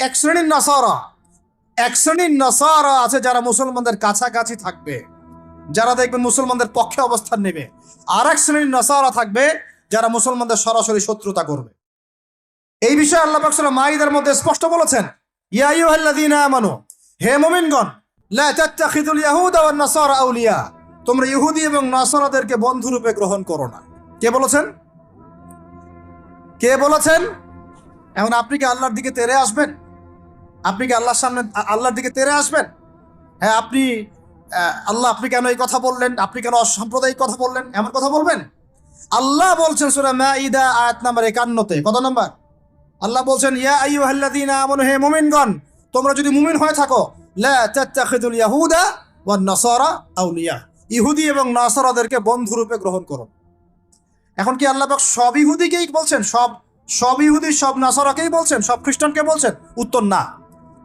এক শ্রেণীর নাসারা আছে যারা মুসলমানদের কাছাকাছি থাকবে, যারা দেখবেন মুসলমানদের পক্ষে অবস্থান নেবে। আর এক শ্রেণীর নাসারা থাকবে যারা মুসলমানদের সরাসরি শত্রুতা করবে। এই বিষয়ে আল্লাহ পাক সূরা মাইদার মধ্যে স্পষ্ট বলেছেন, ইয়া আইয়ুহাল্লাযীনা আমানু, হে মুমিনগণ, লা তাত্তাখিযুল ইয়াহুদা ওয়ান নাসারা আউলিয়া, তোমরা ইহুদি এবং নাসারাদেরকে বন্ধুরূপে গ্রহণ করো না। কে বলেছেন? কে বলেছেন? এখন আপনি কি আল্লাহর দিকে তেরে আসবেন? আপনি কি আল্লাহর সামনে আল্লাহর দিকে তেরে আসবেন? হ্যাঁ, আল্লাহ আপনি কেন এই কথা বললেন, আপনি কেন অসাম্প্রদায়িক কথা বললেন, এমন কথা বলবেন? আল্লাহ বলছেন সূরা মাইদা আয়াত নাম্বার 51-তে, কত নাম্বার? আল্লাহ বলছেন, ইয়া আইয়ুহাল্লাযীনা আমানু, হে মুমিনগণ, তোমরা যদি মুমিন হয়ে থাকো, লা তাত্তাখিযুল ইয়াহুদা ওয়ান নাসারা আউলিয়া, ইহুদি এবং নাসারাদেরকে বন্ধুরূপে গ্রহণ করো। এখন কি আল্লাহ পাক সব ইহুদিকেই বলছেন, সব ইহুদি সব নাসারাকেই বলছেন, সব খ্রিস্টানকে বলছেন? উত্তর না।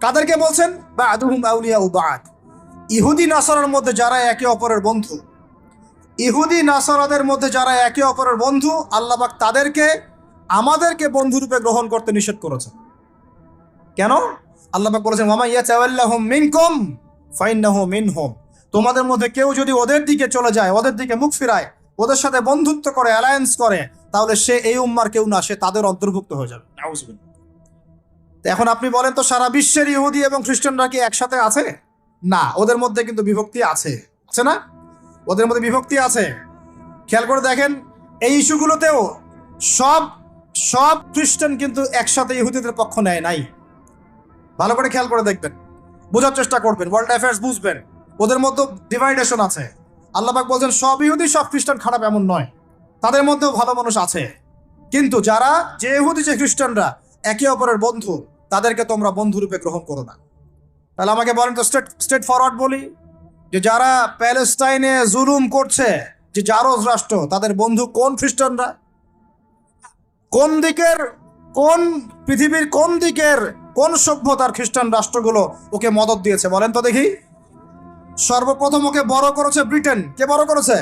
কাদেরকে বলছেন? বা'দুহুম আউলিয়াউ বা'দ। ইহুদি নাসারার মধ্যে যারা একে অপরের বন্ধু, ইহুদি নাসারাদের মধ্যে যারা একে অপরের বন্ধু, আল্লাহ পাক তাদেরকে আমাদেরকে বন্ধুরূপে গ্রহণ করতে নিষেধ করেছেন। কেন? আল্লাহ পাক বলেছেন, ওয়া মান ইয়াতাওয়াল্লাহুম মিনকুম ফাইন্নাহু মিনহুম, তোমাদের মধ্যে কেউ যদি ওদের দিকে চলে যায়, ওদের দিকে মুখ ফিরায়, ওদের সাথে বন্ধুত্ব করে, অ্যালায়েন্স করে, তাহলে সে এই উম্মার কেউ না, সে তাদের অন্তর্ভুক্ত হয়ে যাবে। নাউযুবিল্লাহ। এখন আপনি বলেন তো, সারা বিশ্বের ইহুদি এবং খ্রিস্টানরা কি একসাথে আছে? না, ওদের মধ্যে কিন্তু বিভক্তি আছে, আছে না? ওদের মধ্যে বিভক্তি আছে। খেয়াল করে দেখেন, এই ইস্যুগুলোতেও সব খ্রিস্টান কিন্তু একসাথে ইহুদিদের পক্ষ নেয় নাই। ভালো করে খেয়াল করে দেখবেন, বোঝার চেষ্টা করবেন, ওয়ার্ল্ড অ্যাফেয়ার্স বুঝবেন। ওদের মধ্যে ডিভাইডেশন আছে। আল্লাহ পাক বলছেন সব ইহুদি সব খ্রিস্টান খারাপ এমন নয়, তাদের মধ্যেও ভালো মানুষ আছে। কিন্তু যে ইহুদি যে খ্রিস্টানরা একে অপরের বন্ধু, তাদেরকে তোমরা বন্ধুরূপে গ্রহণ করো না। তাহলে আমাকে বলেন তো, স্ট্রেট ফরওয়ার্ড বলি, যে যারা প্যালেস্টাইনে জুলুম করছে, যে জারজ রাষ্ট্র, তাদের বন্ধু কোন খ্রিস্টানরা? কোন পৃথিবীর কোন দিকের কোন সভ্যতার খ্রিস্টান রাষ্ট্রগুলো ওকে মদদ দিয়েছে বলেন তো দেখি? সর্বপ্রথম ওকে বড় করেছে ব্রিটেন। কে বড় করেছে?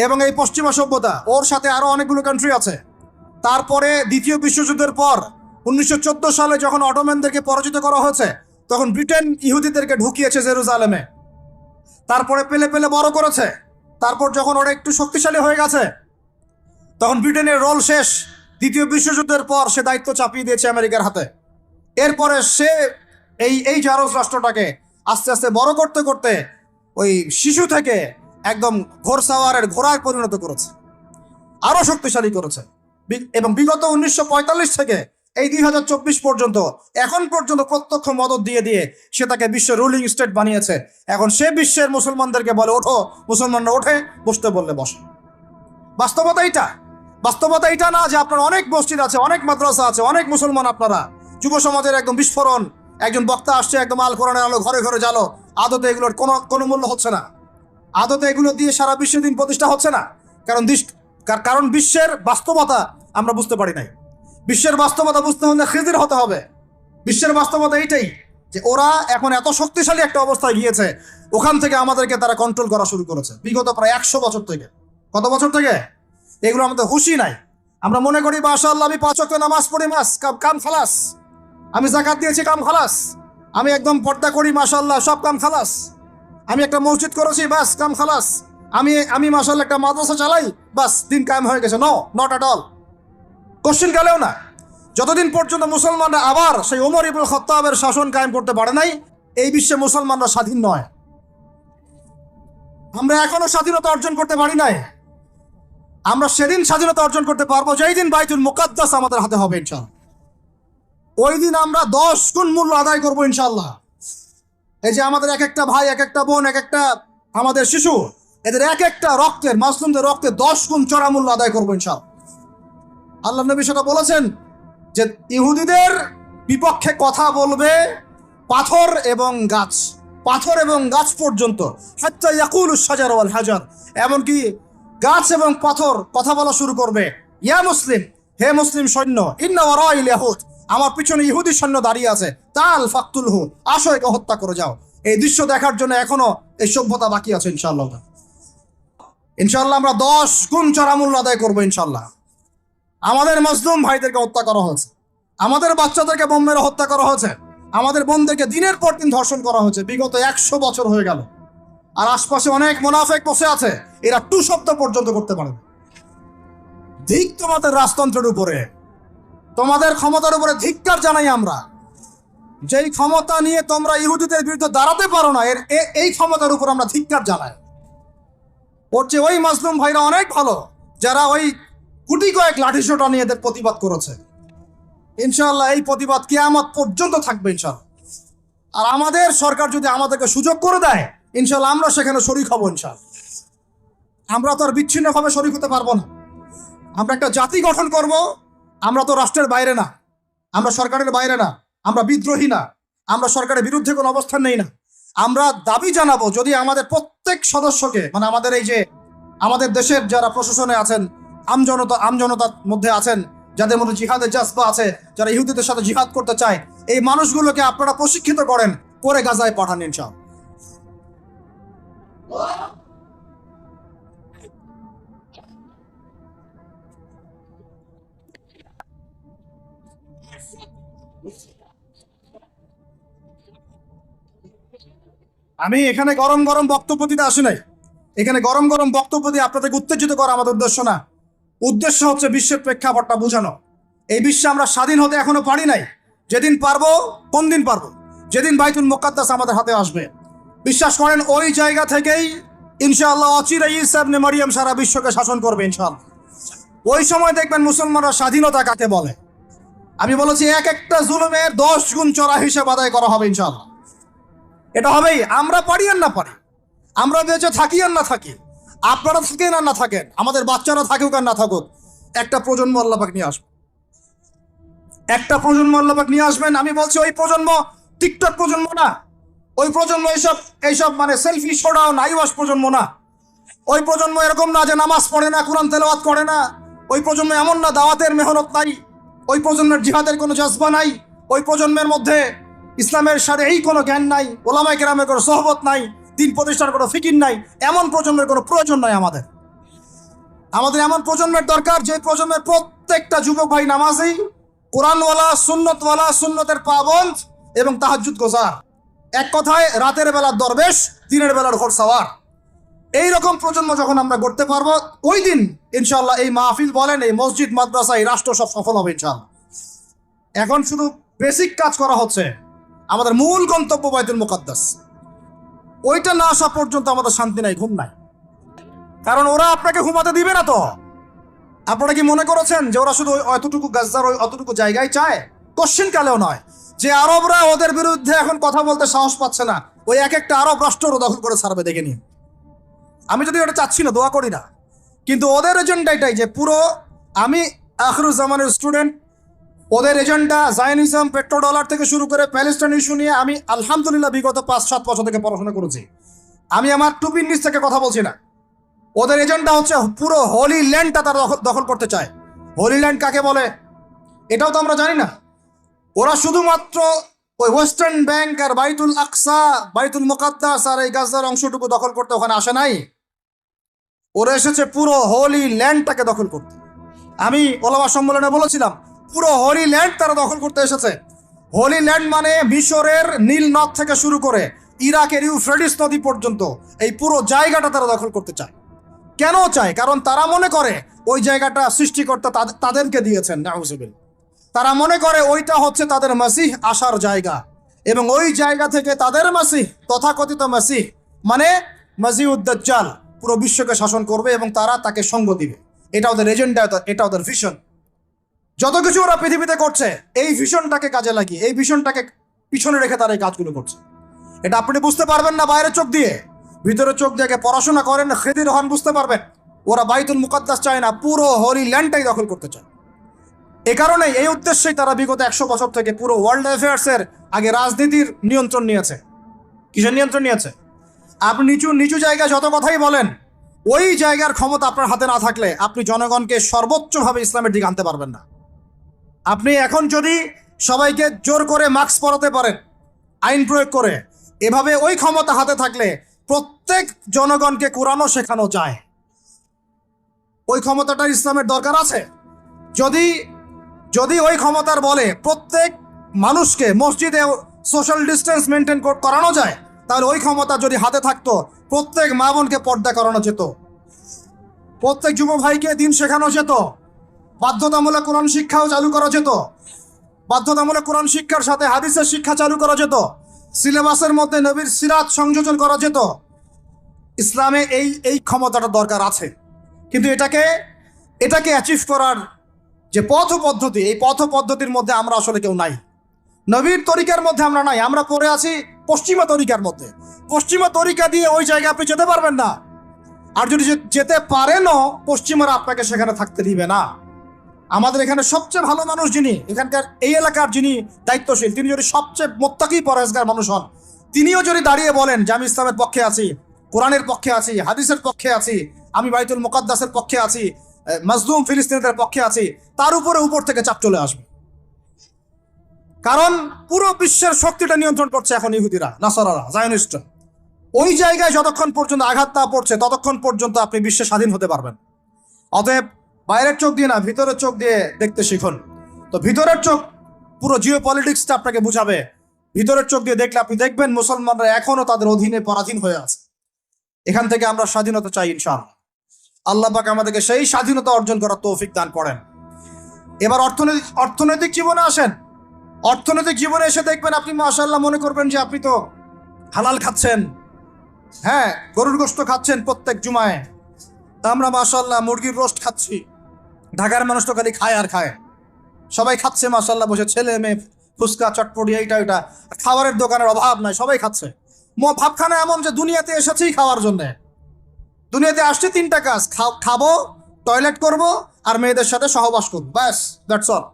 এবং এই পশ্চিমা সভ্যতা, ওর সাথে আরো অনেকগুলো কান্ট্রি আছে। তারপরে দ্বিতীয় বিশ্বযুদ্ধের পর 1914 সালে যখন অটোম্যানদেরকে পরাজিত করা হয়েছে, তখন ব্রিটেন ইহুদিদেরকে ঢুকিয়েছে জেরুজালেমে। তারপরে পেলে বড় করেছে। তারপর যখন ওরা একটু শক্তিশালী হয়ে গেছে, তখন ব্রিটেনের রোল শেষ। দ্বিতীয় বিশ্বযুদ্ধের পর সে দায়িত্ব চাপিয়ে দিয়েছে আমেরিকার হাতে। এরপরে সে এই জারজ রাষ্ট্রটাকে আস্তে আস্তে বড় করতে করতে ওই শিশু থেকে একদম ঘোড়সাওয়ারের ঘোড়ায় পরিণত করেছে, আরো শক্তিশালী করেছে। এবং বিগত 1945 থেকে এই 2024 পর্যন্ত এখন পর্যন্ত প্রত্যক্ষ মদত দিয়ে দিয়ে সে তাকে বিশ্বের রুলিং স্টেট বানিয়েছে। এখন সে বিশ্বের মুসলমানদেরকে বলে ওঠো, মুসলমানরা ওঠে, বসতে বললে বসে। বাস্তবতা এটা না যে আপনার অনেক মসজিদ আছে, অনেক মাদ্রাসা আছে, অনেক মুসলমান, আপনারা যুব সমাজের একদম বিস্ফোরণ, একজন বক্তা আসছে একদম আল কোরআনের আলো ঘরে ঘরে জ্বালো, আদতে এগুলোর কোনো মূল্য হচ্ছে না। আদতে এগুলো দিয়ে সারা বিশ্বে দিন প্রতিষ্ঠা হচ্ছে না। কারণ বিশ্বের বাস্তবতা আমরা বুঝতে পারি নাই। বিশ্বের বাস্তবতা বুঝতে হলে খিজির হতে হবে। বিশ্বের বাস্তবতা এইটাই যে ওরা এখন এত শক্তিশালী একটা অবস্থায় গিয়েছে, ওখান থেকে আমাদেরকে তারা কন্ট্রোল করা শুরু করেছে বিগত প্রায় 100 বছর থেকে। কত বছর থেকে? এগুলো আমাদের হুঁশই নাই। আমরা মনে করি মাশাআল্লাহ আমি 5 ওয়াক্ত নামাজ পড়ি, কাম খালাস, আমি যাকাত দিয়েছি, কাম খালাস, আমি একদম পর্দা করি, মাশাআল্লাহ সব কাম খালাস, আমি একটা মসজিদ করেছি, বাস কাম খালাস, আমি মাশাআল্লাহ একটা মাদ্রাসা চালাই, বাস দিন কায়েম হয়ে গেছে। No, not at all. Question গেলেও না। যতদিন পর্যন্ত মুসলমানরা আবার সেই ওমর ইবনুল খাত্তাবের শাসন কায়েম করতে পারে নাই, এই বিশ্বে মুসলমানরা স্বাধীন নয়। আমরা এখনো স্বাধীনতা অর্জন করতে পারি নাই। আমরা সেদিন স্বাধীনতা অর্জন করতে পারবো যেই দিন বাইতুল মুকাদ্দাস আমাদের হাতে হবে ইনশাআল্লাহ। ওই দিন আমরা 10 গুণ মূল্য আদায় করবো ইনশাআল্লাহ। এই যে আমাদের এক একটা ভাই, এক একটা বোন, এক একটা আমাদের শিশু, এদের এক একটা রক্তের, মাসলুমদের রক্তে 10 গুণ চড়া মূল্য আদায় করবো ইনশাআল্লাহ। আল্লাহ নবী সেটা বলেছেন যে ইহুদিদের বিপক্ষে কথা বলবে পাথর এবং গাছ পর্যন্ত, হাত্তা ইয়াকুলুশ শাজার ওয়াল হাজার, এমনকি গাছ এবং পাথর কথা বলা শুরু করবে। ইয়া মুসলিম, হে মুসলিম সৈন্য, ইন্না ওয়ারাইল ইয়াহুদ, আমার পিছনে ইহুদি সৈন্য দাঁড়িয়ে আছে, তাল ফাকতুলহু, আসো একে হত্যা করে যাও। এই দৃশ্য দেখার জন্য এখনো এই সভ্যতা বাকি আছে ইনশাআল্লাহ। আমরা 10 গুণ চড়া মূল্য আদায় করবো ইনশাআল্লাহ। আমাদের মজলুম ভাইদেরকে হত্যা করা হয়েছে, আমাদের বাচ্চাদেরকে বোম মেরে হত্যা করা হয়েছে, আমাদের বোনদেরকে দিনের পর দিন ধর্ষণ করা হয়েছে, বিগত 100 বছর হয়ে গেল। আর আশপাশে অনেক মুনাফিক বসে আছে, এরা 2 শব্দ পর্যন্ত করতে পারে না। ধিক তোমাদের রাজতন্ত্রের উপরে, তোমাদের ক্ষমতার উপরে ধিক্কার জানাই আমরা। যেই ক্ষমতা নিয়ে তোমরা ইহুদিদের বিরুদ্ধে দাঁড়াতে পারো না, এই ক্ষমতার উপর আমরা ধিক্কার জানাই। ওর চেয়ে ওই মাজলুম ভাইরা অনেক ভালো যারা ওই কোটি কয়েক লাঠিসোঁটা নিয়ে এদের প্রতিবাদ করেছে। ইনশাআল্লাহ এই প্রতিবাদ কিয়ামত পর্যন্ত থাকবে ইনশাআল্লাহ। আর আমাদের সরকার যদি আমাদেরকে সুযোগ করে দেয়, ইনশাআল্লাহ আমরা সেখানে শরীক হব ইনশাআল্লাহ। আমরা তো আর বিচ্ছিন্নভাবে শরীক হতে পারবো না। আমরা একটা জাতি গঠন করব। আমরা তো রাষ্ট্রের বাইরে না, আমরা সরকারের বাইরে না, আমরা বিদ্রোহী না, আমরা সরকারের বিরুদ্ধে কোনো অবস্থান নেই না। আমরা দাবি জানাবো যদি আমাদের প্রত্যেক সদস্যকে, মানে আমাদের এই যে আমাদের দেশের যারা প্রশাসনে আছেন, আমজনতার মধ্যে আছেন, যাদের মধ্যে জিহাদের জাজবা আছে, যারা ইহুদিদের সাথে জিহাদ করতে চায়, এই মানুষগুলোকে আপনারা প্রশিক্ষিত করে গাজায় পাঠান ইনশাআল্লাহ। আমি এখানে গরম গরম বক্তব্য দিতে আসি নাই। এখানে গরম গরম বক্তব্য দিয়ে আপনাদেরকে উত্তেজিত করা আমাদের উদ্দেশ্য না। উদ্দেশ্য হচ্ছে বিশ্বের প্রেক্ষাপটটা বোঝানো। এই বিশ্বে আমরা স্বাধীন হতে এখনো পারি নাই। যেদিন পারবো, কোন দিন পারবো? যেদিন বাইতুল মুকাদ্দাস আমাদের হাতে আসবে। বিশ্বাস করেন ওই জায়গা থেকেই ইনশাআল্লাহ অচিরেই ঈসা ইবনে মারিয়াম সারা বিশ্বকে শাসন করবে ইনশাআল্লাহ। ওই সময় দেখবেন মুসলমানরা স্বাধীনতা কাকে বলে। আমি বলেছি এক একটা জুলুমের 10 গুণ চড়া হিসেব আদায় করা হবে ইনশাআল্লাহ। এটা হবেই, আমরা পারি আর না পারি, আমরা বেঁচে থাকি আর না থাকি, আপনারা থাকেন আর না থাকেন, আমাদের বাচ্চারা থাকুক আর না থাকুক, একটা প্রজন্ম আল্লাহ পাক নিয়ে আসবেন। একটা প্রজন্ম আল্লাহ পাক নিয়ে আসবেন। আমি বলছি ওই প্রজন্ম টিকটক প্রজন্ম না, ওই প্রজন্ম এইসব মানে সেলফি শোডাও নাইওয়াস প্রজন্ম না। ওই প্রজন্ম এরকম না যে নামাজ পড়ে না, কোরআন তেলাওয়াত করে না। ওই প্রজন্ম এমন না দাওয়াতের মেহনত নাই, ওই প্রজন্মের জিহাদের কোনো জজবা নাই, ওই প্রজন্মের মধ্যে ইসলামের সাথে এই কোনো জ্ঞান নাই, ওলামায়ে কেরামের কোনো সোহবত নাই, দিন প্রতিষ্ঠার কোনো ফিকির নাই। এমন প্রজন্মের কোনো প্রয়োজন নাই আমাদের। এমন প্রজন্মের দরকার যে প্রজন্মের প্রত্যেকটা যুবক ভাই নামাজি, কোরআনওয়ালা, সুন্নতওয়ালা, সুন্নতের পাবন্দ এবং তাহাজ্জুদ গোজার। এক কথায় রাতের বেলার দরবেশ, দিনের বেলার ঘোড়সাওয়ার। এইরকম প্রজন্ম যখন আমরা গড়তে পারবো, ওই দিন ইনশাআল্লাহ এই মাহফিল বলেন, এই মসজিদ, মাদ্রাসা, এই রাষ্ট্র সব সফল হবে ইনশাআল্লাহ। এখন শুধু বেসিক কাজ করা হচ্ছে। আমাদের মূল গন্তব্য বাইতুল মুকাদ্দাস। ওইটা না আসা পর্যন্ত আমাদের শান্তি নাই, ঘুম নাই। কারণ ওরা আপনাকে ঘুমাতে দিবে না। তো আপনারা কি মনে করেছেন যে ওরা শুধু অতটুকু গাজার ওই অতটুকু জায়গায় চায়? কোশ্চিন কালেও নয়। যে আরবরা ওদের বিরুদ্ধে এখন কথা বলতে সাহস পাচ্ছে না, ওই এক একটা আরব রাষ্ট্র ওরা দখল করে ছাড়বে, দেখে নিন। আমি যদি ওটা চাচ্ছি না, দোয়া করি না, কিন্তু ওদের এজেন্ডা এটাই যে পুরো, আমি আখিরুজ্জামানের স্টুডেন্ট, ওদের এজেন্ডা জায়নিজম, পেট্রো ডলার থেকে শুরু করে প্যালেস্টাইন ইস্যু নিয়ে আমি আলহামদুলিল্লাহ বিগত 5-7 বছর থেকে পড়াশোনা করেছি। আমি আমার টুপির নিচ থেকে কথা বলছি না। ওদের এজেন্ডা হচ্ছে পুরো হোলি ল্যান্ডটা তারা দখল করতে চায়। হোলি ল্যান্ড কাকে বলে এটাও তো আমরা জানি না। ওরা শুধুমাত্র ওই ওয়েস্টার্ন ব্যাংক আর বাইতুল আকসা, বাইতুল মুকাদ্দাস আর এই গাজার অংশটুকু দখল করতে ওখানে আসে নাই। ওরা এসেছে পুরো হোলি ল্যান্ডটাকে দখল করতে। আমি ওলামা সম্মেলনে বলেছিলাম, পুরো হোলি ল্যান্ড তারা দখল করতে এসেছে। হোলি ল্যান্ড মানে মিশরের নীল নদ থেকে শুরু করে ইরাকের ইউফ্রেটিস নদী পর্যন্ত এই পুরো জায়গাটা তারা দখল করতে চায়। কেন চায়? কারণ তারা মনে করে ওই জায়গাটা সৃষ্টিকর্তা তাদেরকে দিয়েছেন, নাউজুবিল্লাহ। তারা মনে করে ওইটা হচ্ছে তাদের মাসিহ আসার জায়গা, এবং ওই জায়গা থেকে তাদের মাসিহ, তথাকথিত মাসিহ মানে মাসিহুদ দাজ্জাল, পুরো বিশ্বকে শাসন করবে এবং তারা তাকে সঙ্গ দিবে। এটা ওদের এজেন্ডা, এটা ওদের ভিশন। যত কিছু ওরা পৃথিবীতে করছে এই ভিশনটাকে কাজে লাগিয়ে, এই ভিশনটাকে পিছনে রেখে তারা এই কাজগুলো করছে। এটা আপনি বুঝতে পারবেন না বাইরের চোখ দিয়ে, ভিতরে চোখ দিয়ে পড়াশোনা করেন, খেদির হন, বুঝতে পারবেন। ওরা বাইতুল মুকাদ্দাস চায় না, পুরো হোলি ল্যান্ডটাই দখল করতে চায়। এ কারণেই, এই উদ্দেশ্যেই তারা বিগত 100 বছর থেকে পুরো ওয়ার্ল্ড অ্যাফেয়ার্সের আগে রাজনীতির নিয়ন্ত্রণ নিয়েছে। কিসের নিয়ন্ত্রণ নিয়েছে? আপনি নিচু নিচু জায়গায় যত কথাই বলেন, ওই জায়গার ক্ষমতা আপনার হাতে না থাকলে আপনি জনগণকে সর্বোচ্চভাবে ইসলামের দিকে আনতে পারবেন না। আপনি এখন যদি সবাইকে জোর করে মাস্ক পরাতে পারেন আইন প্রয়োগ করে, এভাবে ওই ক্ষমতা হাতে থাকলে প্রত্যেক জনগণকে কোরআনও শেখানো যায়। ওই ক্ষমতাটা ইসলামের দরকার আছে। যদি যদি ওই ক্ষমতার বলে প্রত্যেক মানুষকে মসজিদে সোশ্যাল ডিস্টেন্স মেনটেন করানো যায়, তাহলে ওই ক্ষমতা যদি হাতে থাকতো প্রত্যেক মা বোনকে পর্দা করানো যেত, প্রত্যেক যুব ভাইকে দিন শেখানো যেত, বাধ্যতামূলক কোরআন শিক্ষাও চালু করা যেত, বাধ্যতামূলক কোরআন শিক্ষার সাথে হাদিসের শিক্ষা চালু করা যেত, সিলেবাসের মধ্যে নবীর সিরাত সংযোজন করা যেত। ইসলামে এই ক্ষমতাটা দরকার আছে। কিন্তু এটাকে অ্যাচিভ করার যে পথ পদ্ধতি, এই পথ পদ্ধতির মধ্যে আমরা আসলে কেউ নাই। নবীর তরিকার মধ্যে আমরা নাই, আমরা পড়ে আছি পশ্চিমা তরিকার মধ্যে। পশ্চিমা তরিকা দিয়ে ওই জায়গায় আপনি যেতে পারবেন না। আর যদি যেতে পারেনও, পশ্চিমারা আপনাকে সেখানে থাকতে দিবে না। আমাদের এখানে সবচেয়ে ভালো মানুষ যিনি, এখানকার এই এলাকার যিনি দায়িত্বশীল, তিনি যদি সবচেয়ে মোত্তাকি পরহেজগার মানুষ হন, তিনিও যদি দাঁড়িয়ে বলেন যে আমি ইসলামের পক্ষে আছি, কোরআনের পক্ষে আছি, হাদিসের পক্ষে আছি, আমি বাইতুল মুকাদ্দাসের পক্ষে আছি, মাজলুম ফিলিস্তিনিদের পক্ষে আছি, তার উপর থেকে চাপ চলে আসবে। কারণ পুরো বিশ্বের শক্তিটা নিয়ন্ত্রণ করছে এখন ইহুদিরা, নাসারারা, জায়নিস্টরা। ওই জায়গায় যতক্ষণ পর্যন্ত আঘাত না পড়ছে ততক্ষণ পর্যন্ত আপনি বিশ্বে স্বাধীন হতে পারবেন। অতএব বাইরের চোখ দিয়ে না, ভিতরের চোখ দিয়ে দেখতে শিখুন। তো ভিতরের চোখ পুরো জিও পলিটিক্সটা আপনাকে বুঝাবে। ভিতরের চোখ দিয়ে দেখলে আপনি দেখবেন মুসলমানরা এখনো তাদের অধীনে পরাধীন হয়ে আছে। এখান থেকে আমরা স্বাধীনতা চাই ইনশাআল্লাহ। আল্লাহ পাক আমাদেরকে সেই স্বাধীনতা অর্জন করার তৌফিক দান করেন। এবার অর্থনৈতিক জীবনে আসেন। অর্থনৈতিক জীবনে এসে দেখবেন আপনি মাশাআল্লাহ মনে করবেন যে আপনি তো হালাল খাচ্ছেন, হ্যাঁ, গরুর গোশত খাচ্ছেন প্রত্যেক জুমায়। আমরা মাশাআল্লাহ মুরগির রোস্ট খাচ্ছি। ঢাকার মানুষ তো খালি খায় আর খায়, সবাই খাচ্ছে মাশাআল্লাহ বসে, ছেলে মেয়ে, ফুচকা চটপটি এইটা ওইটা, খাবারের দোকানের অভাব নাই, সবাই খাচ্ছে। ভাবখানা এমন যে দুনিয়াতে এসেছি খাওয়ার জন্যে। দুনিয়াতে আসছে 3টা কাজ, খাবো, টয়লেট করব, আর মেয়েদের সাথে সহবাস করবো, ব্যাস, দ্যাটস অল।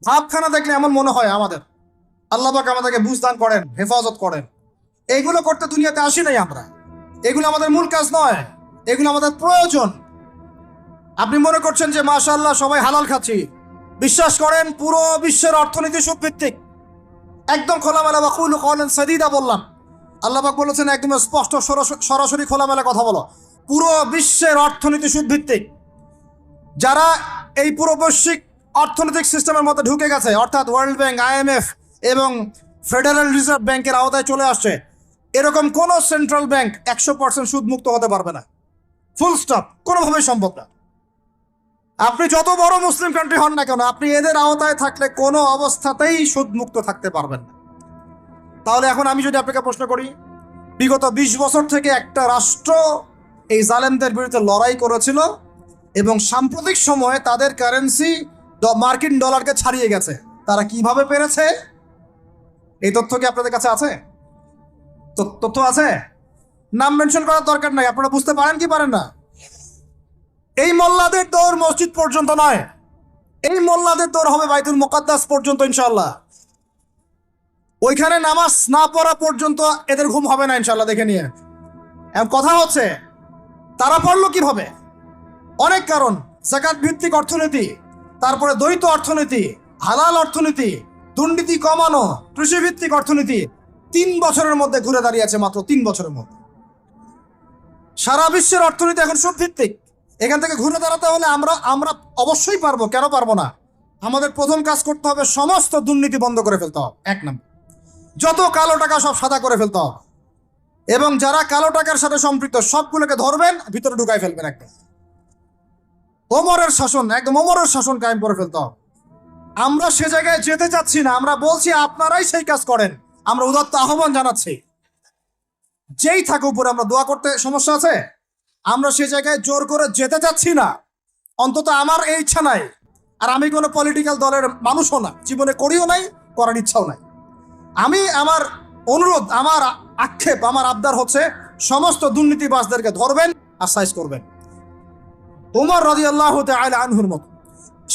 ভাবখানা দেখলে এমন মনে হয় আমাদের। আল্লাহ পাক আমাদেরকে বুঝ দান করেন, হেফাজত করেন। এইগুলো করতে দুনিয়াতে আসি নাই আমরা। এগুলো আমাদের মূল কাজ নয়, এগুলো আমাদের প্রয়োজন। আপনি মনে করছেন যে মাশাআল্লাহ সবাই হালাল খাচ্ছি, বিশ্বাস করেন পুরো বিশ্বের অর্থনীতি সুদভিত্তিক। একদম খোলামেলা ওয়াকুলু কওলান সাদীদা বললাম। আল্লাহ পাক বলেছেন একদম স্পষ্ট সরাসরি খোলামেলা কথা বলো। পুরো বিশ্বের অর্থনীতি সুদভিত্তিক। যারা এই পুরো বৈশ্বিক অর্থনৈতিক সিস্টেমের মধ্যে ঢুকে গেছে, অর্থাৎ ওয়ার্ল্ড ব্যাংক, IMF এবং ফেডারেল রিজার্ভ ব্যাংকের আওতায় চলে আসছে, এরকম কোনো সেন্ট্রাল ব্যাংক 100% সুদমুক্ত হতে পারবে না। ফুল স্টপ, কোনোভাবেই সম্ভব না। আপনি যত বড় মুসলিম কান্ট্রি হন না কেন, আপনি এদের আওতায় থাকলে কোনো অবস্থাতেই সুদমুক্ত থাকতে পারবেন না। তাহলে এখন আমি যদি আপনাকে প্রশ্ন করি, বিগত 20 বছর থেকে একটা রাষ্ট্র এই জালেমদের বিরুদ্ধে লড়াই করেছিল, এবং সাম্প্রতিক সময়ে তাদের কারেন্সি মার্কিন ডলারকে ছাড়িয়ে গেছে। তারা কিভাবে পেরেছে, এই তথ্য কি আপনাদের কাছে আছে? তথ্য আছে? নাম মেনশন করার দরকার নাই, আপনারা বুঝতে পারেন কি পারেন না? এই মোল্লাদের দৌড় মসজিদ পর্যন্ত নয়, এই মোল্লাদের দৌড় হবে বাইতুল মুকাদ্দাস পর্যন্ত ইনশাআল্লাহ। ওইখানে নামাজ না পড়া পর্যন্ত এদের ঘুম হবে না ইনশাআল্লাহ। দেখে নিয়ে এখন কথা হচ্ছে তারা পড়লো কিভাবে? অনেক কারণ, যাকাত ভিত্তিক অর্থনীতি, তারপরে দ্বৈত অর্থনীতি, হালাল অর্থনীতি, দুর্নীতি কমানো, কৃষিভিত্তিক অর্থনীতি। 3 বছরের মধ্যে ঘুরে দাঁড়িয়েছে, মাত্র 3 বছরের মধ্যে। সারা বিশ্বের অর্থনীতি এখন সুদ ভিত্তিক। এখান থেকে ঘুরে দাঁড়াতে হলে আমরা অবশ্যই পারবো, কেন পারবো না? আমাদের প্রথম কাজ করতে হবে সমস্ত দুর্নীতি বন্ধ করে ফেলতে হবে। 1 নম্বর, যত কালো টাকা সব সাদা করে ফেলতে হবে, এবং যারা কালো টাকার সাথে সম্পৃক্ত সবগুলোকে ধরবেন, ভিতরে ঢুকাই ফেলবেন। একদম ওমরের শাসন, একদম ওমরের শাসন কায়েম করে ফেলতে হবে। আমরা সে জায়গায় যেতে চাচ্ছি না, আমরা বলছি আপনারাই সেই কাজ করেন। আমরা উদাত্ত আহ্বান জানাচ্ছি, যেই থাকে উপরে, আমরা দোয়া করতে সমস্যা আছে? আমরা সে জায়গায় জোর করে যেতে চাচ্ছি না, অন্তত আমার এই ইচ্ছা নাই। আর আমি কোনো পলিটিক্যাল দলের মানুষও না, জীবনে করিও নাই, করার ইচ্ছাও নাই। আমি আমার অনুরোধ, আমার আক্ষেপ, আমার আবদার হচ্ছে সমস্ত দুর্নীতিবাজদেরকে ধরবেন আর সাইজ করবেন। উমর রাদিয়াল্লাহু তাআলা আনহুর মত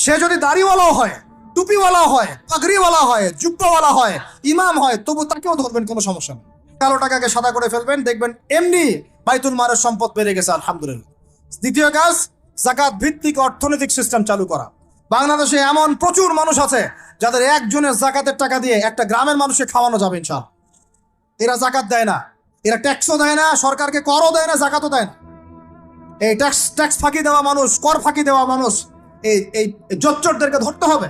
সে যদি দাড়িওয়ালাও হয়, টুপিওয়ালাও হয়, পাগড়িওয়ালা হয়, জুব্বাওয়ালা হয়, ইমাম হয়, তবু তাকেও ধরবেন, কোনো সমস্যা নেই। কালো টাকাকে সাদা করে ফেলবেন, দেখবেন এমনি বাইতুল মালের সম্পদ বেড়ে গেছে আলহামদুলিল্লাহ। দ্বিতীয় কাজ, যাকাত ভিত্তিক অর্থনৈতিক সিস্টেম চালু করা। বাংলাদেশে এমন প্রচুর মানুষ আছে যাদের একজনের যাকাতের টাকা দিয়ে একটা গ্রামের মানুষকে খাওয়ানো যাবে ইনশাআল্লাহ। এরা যাকাত দেয় না, এরা ট্যাক্সও দেয় না, সরকারকে করও দেয় না, যাকাতও দেয় না। এই ট্যাক্স ফাঁকি দেওয়া মানুষ, কর ফাঁকি দেওয়া মানুষ, এই জোচ্চরদেরকে ধরতে হবে,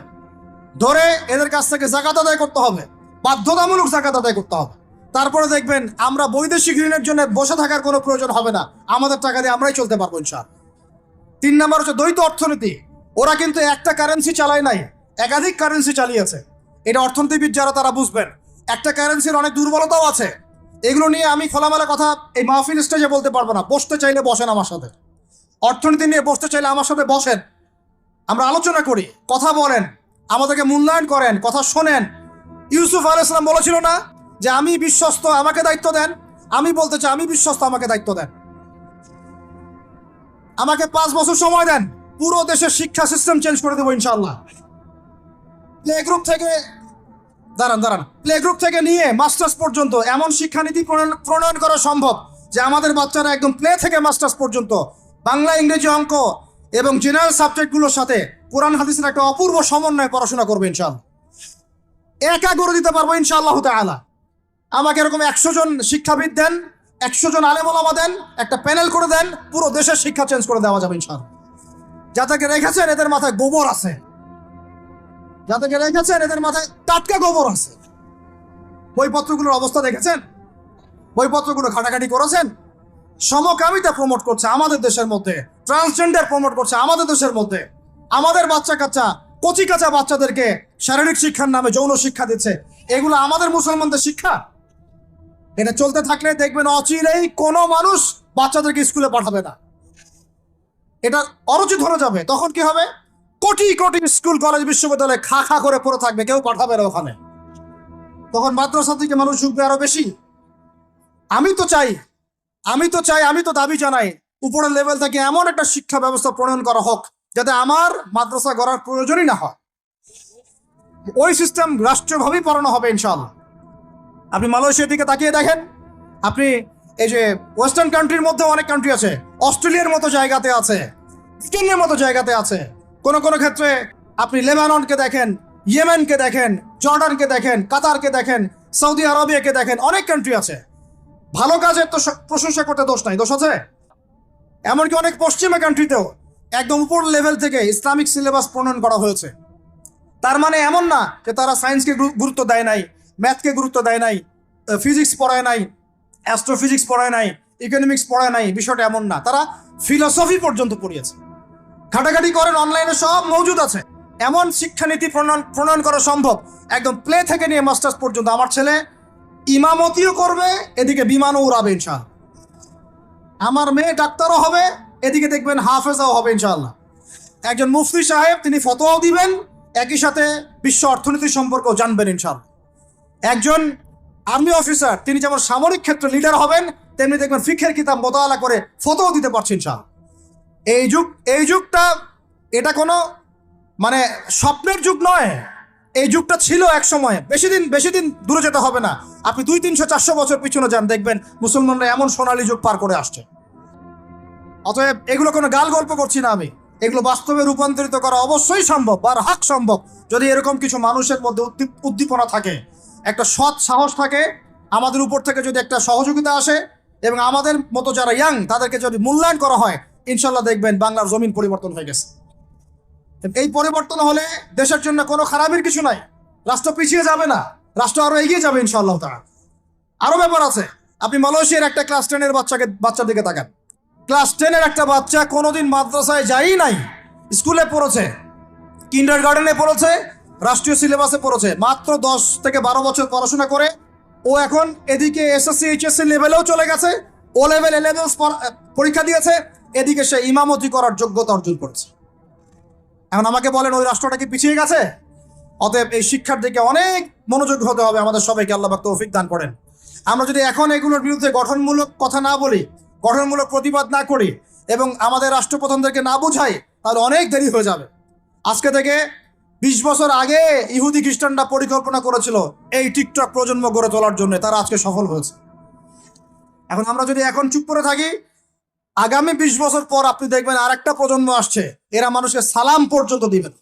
ধরে এদের কাছ থেকে যাকাত আদায় করতে হবে, বাধ্যতামূলক যাকাত আদায় করতে হবে। তারপরে দেখবেন আমরা বৈদেশিক ঋণের জন্য বসে থাকার কোনো প্রয়োজন হবে না, আমাদের টাকা দিয়ে আমরাই চলতে পারবো ইনশাআল্লাহ। 3 নম্বর হচ্ছে দ্বৈত অর্থনীতি। ওরা কিন্তু একটা কারেন্সি চালায় নাই, একাধিক কারেন্সি চালিয়েছে। এটা অর্থনীতিবিদ যারা তারা বুঝবেন। একটা কারেন্সির অনেক দুর্বলতাও আছে, এগুলো নিয়ে আমি খোলামেলা কথা এই মাহফিল স্টেজে বলতে পারবো না। বসতে চাইলে বসেন আমার সাথে, অর্থনীতি নিয়ে বসতে চাইলে আমার সাথে বসেন, আমরা আলোচনা করি, কথা বলেন, আমাদেরকে মূল্যায়ন করেন, কথা শোনেন। ইউসুফ আলাইহিস সালাম বলেছিল না যে আমি বিশ্বস্ত, আমাকে দায়িত্ব দেন? আমি বলতে চাই আমি বিশ্বস্ত, আমাকে দায়িত্ব দেন। আমাকে 5 বছর সময় দেন, পুরো দেশের শিক্ষা সিস্টেম চেঞ্জ করে দেবো ইনশাআল্লাহ। প্লে গ্রুপ থেকে প্লে গ্রুপ থেকে নিয়ে মাস্টার্স পর্যন্ত এমন শিক্ষানীতি প্রণয়ন করা সম্ভব যে আমাদের বাচ্চারা একদম প্লে থেকে মাস্টার্স পর্যন্ত বাংলা, ইংরেজি, অঙ্ক এবং জেনারেল সাবজেক্টগুলোর সাথে কোরআন হাদিসের একটা অপূর্ব সমন্বয়ে পড়াশোনা করবে ইনশাআল্লাহ। একা করে দিতে পারবো ইনশাআল্লাহ তাআলা। আমাকে এরকম 100 জন শিক্ষাবিদ দেন, 100 জন আলেম ওলামা দেন, একটা প্যানেল করে দেন, পুরো দেশের শিক্ষা চেঞ্জ করে দেওয়া যাবে ইনশাআল্লাহ। যাদেরকে রেখেছেন এদের মাথায় গোবর আছে, যাদেরকে রেখেছেন এদের মাথায় টাটকা গোবর আছে। বইপত্রগুলোর অবস্থা দেখেছেন? বইপত্রগুলো ঘাটাঘাটি করেছেন? সমকামিতা প্রমোট করছে আমাদের দেশের মধ্যে, ট্রান্সজেন্ডার প্রমোট করছে আমাদের দেশের মধ্যে, আমাদের বাচ্চা কাচ্চা, কচি কাঁচা বাচ্চাদেরকে শারীরিক শিক্ষার নামে যৌন শিক্ষা দিচ্ছে। এগুলো আমাদের মুসলমানদের শিক্ষা? এটা চলতে থাকলে দেখবেন অচিরেই কোনো মানুষ বাচ্চাদেরকে স্কুলে পাঠাবে না, এটা অরুচি ধরে যাবে। তখন কি হবে? কোটি কোটি স্কুল, কলেজ, বিশ্ববিদ্যালয়ে খা খা করে পড়ে থাকবে, কেউ পাঠাবে না ওখানে। তখন মাদ্রাসা থেকে মানুষ ঢুকবে আরো বেশি। আমি তো চাই, আমি তো দাবি জানাই উপরের লেভেল থেকে এমন একটা শিক্ষা ব্যবস্থা প্রণয়ন করা হোক যাতে আমার মাদ্রাসা গড়ার প্রয়োজনই না হয়। ওই সিস্টেম রাষ্ট্রীয়ভাবেই পড়ানো হবে ইনশাআল্লাহ। আপনি মালয়েশিয়ার দিকে তাকিয়ে দেখেন, আপনি এই যে ওয়েস্টার্ন কান্ট্রির মধ্যে অনেক কান্ট্রি আছে, অস্ট্রেলিয়ার মতো জায়গাতে আছে, ব্রিটেনের মতো জায়গাতে আছে, কোনো কোনো ক্ষেত্রে আপনি লেবাননকে দেখেন, ইয়েমেনকে দেখেন, জর্ডানকে দেখেন, কাতারকে দেখেন, সৌদি আরবিয়াকে দেখেন, অনেক কান্ট্রি আছে। ভালো কাজের তো প্রশংসা করতে দোষ নাই, দোষ আছে? এমনকি অনেক পশ্চিমা কান্ট্রিতেও একদম উপর লেভেল থেকে ইসলামিক সিলেবাস প্রণয়ন করা হয়েছে। তার মানে এমন না যে তারা সায়েন্সকে গুরুত্ব দেয় নাই, ম্যাথকে গুরুত্ব দেয় নাই, ফিজিক্স পড়ায় নাই, অ্যাস্ট্রোফিজিক্স পড়ায় নাই, ইকোনমিক্স পড়ায় নাই, বিষয়টা এমন না। তারা ফিলসফি পর্যন্ত পড়িয়েছে। ঘাটাঘাটি করেন, অনলাইনে সব মজুদ আছে। এমন শিক্ষানীতি প্রণয়ন করা সম্ভব, একদম প্লে থেকে নিয়ে মাস্টার্স পর্যন্ত। আমার ছেলে ইমামতিও করবে, এদিকে বিমানও উড়াবে ইনশাআল্লাহ। আমার মেয়ে ডাক্তারও হবে, এদিকে দেখবেন হাফেজাও হবে ইনশাআল্লাহ। একজন মুফতি সাহেব তিনি ফতোয়াও দিবেন, একই সাথে বিশ্ব অর্থনীতি সম্পর্কেও জানবেন ইনশাআল্লাহ। একজন আর্মি অফিসার তিনি যেমন সামরিক ক্ষেত্রে লিডার হবেন, তেমনি দেখবেন ফিকহের কিতাব মোতালা করে ফতোয়া দিতে পারছেন ইনশাআল্লাহ। এই যুগটা এটা কোনো মানে স্বপ্নের যুগ নয়, এই যুগটা ছিল এক সময়। বেশি দিন দূরে যেতে হবে না, আপনি 200, 300, 400 বছর পিছনে যান, দেখবেন মুসলমানরা এমন সোনালী যুগ পার করে আসছে। অতএব এগুলো কোনো গাল গল্প করছি না আমি, এগুলো বাস্তবে রূপান্তরিত করা অবশ্যই সম্ভব, বারহাক সম্ভব, যদি এরকম কিছু মানুষের মধ্যে উদ্দীপনা থাকে, একটা সৎ সাহস থাকে, আমাদের উপর থেকে যদি একটা সহযোগিতা আসে এবং আমাদের মতো যারা ইয়াং তাদেরকে যদি মূল্যায়ন করা হয়, ইনশাল্লাহ দেখবেন বাংলার জমিন পরিবর্তন হয়ে গেছে। এই পরিবর্তন হলে দেশের জন্য কোনো খারাপের কিছু নাই, রাষ্ট্র পিছিয়ে যাবে না, রাষ্ট্র আরো এগিয়ে যাবে ইনশাআল্লাহ তাআলা। আরো ব্যাপার আছে, আপনি মালয়েশিয়ার একটা ক্লাস 10-এর বাচ্চার দিকে তাকান। ক্লাস 10-এর একটা বাচ্চা কোনোদিন মাদ্রাসায় যাই নাই, স্কুলে পড়েছে, কিন্ডারগার্টেনে পড়েছে, রাষ্ট্রীয় সিলেবাসে পড়েছে, মাত্র 10 থেকে 12 বছর পড়াশোনা করে ও এখন এদিকে এসএসসি এইচএসসি লেভেলেও চলে গেছে, ও লেভেল এ লেভেল পরীক্ষা দিয়েছে, এদিকে সে ইমামতি করার যোগ্যতা অর্জন করেছে। এখন আমাকে বলেন ওই রাষ্ট্রটা কি পিছিয়ে গেছে? অতএব এই শিক্ষার দিকে অনেক মনোযোগ হতে হবে আমাদের সবাইকে, আল্লাহ পাক তৌফিক দান করেন। আমরা যদি এখন এগুলোর বিরুদ্ধে গঠনমূলক কথা না বলি, গঠনমূলক প্রতিবাদ না করি এবং আমাদের রাষ্ট্রপ্রধানদেরকে না বুঝাই, তাহলে অনেক দেরি হয়ে যাবে। আজকে থেকে 20 বছর আগে ইহুদি খ্রিস্টানরা পরিকল্পনা করেছিল এই টিকটক প্রজন্ম গড়ে তোলার জন্য, তারা আজকে সফল হয়েছে। এখন আমরা যদি এখন চুপ করে থাকি, আগামী 20 বছর পর আপনি দেখবেন আরেকটা প্রজন্ম আসছে, এরা মানুষকে সালাম পর্যন্ত দিবেন।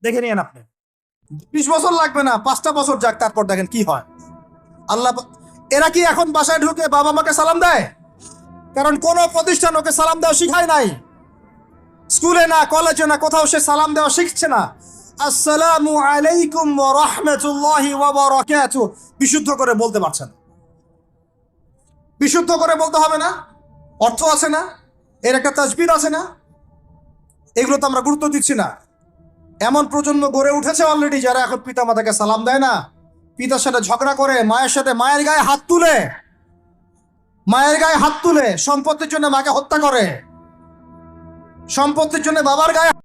দেখে নিয়েন আপনি, 20 বছর লাগবে না, 5টা বছর যাক, তারপর দেখেন কি হয়। আল্লাহ, এরা কি এখন বাসায় ঢুকে বাবা মাকে সালাম দেয়? কারণ কোন প্রতিষ্ঠান ওকে সালাম দেওয়া শিখায় নাই, স্কুলে না, কলেজে না, কোথাও সে সালাম দেওয়া শিখছে না। আসসালামু আলাইকুম ওয়া রাহমাতুল্লাহি ওয়া বারাকাতুহু বিশুদ্ধ করে বলতে পারছেন, বিশুদ্ধ করে বলতে হবে না? অর্থ আছে না, এর একটা তাসবির আছে না? এগুলো তো আমরা গুরুত্ব দিচ্ছি না। এমন প্রজন্ম গড়ে উঠেছে অলরেডি যারা এখন পিতা মাতাকে সালাম দেয় না, পিতার সাথে ঝগড়া করে, মায়ের সাথে, মায়ের গায়ে হাত তুলে, সম্পত্তির জন্য মাকে হত্যা করে, সম্পত্তির জন্য বাবার গায়ে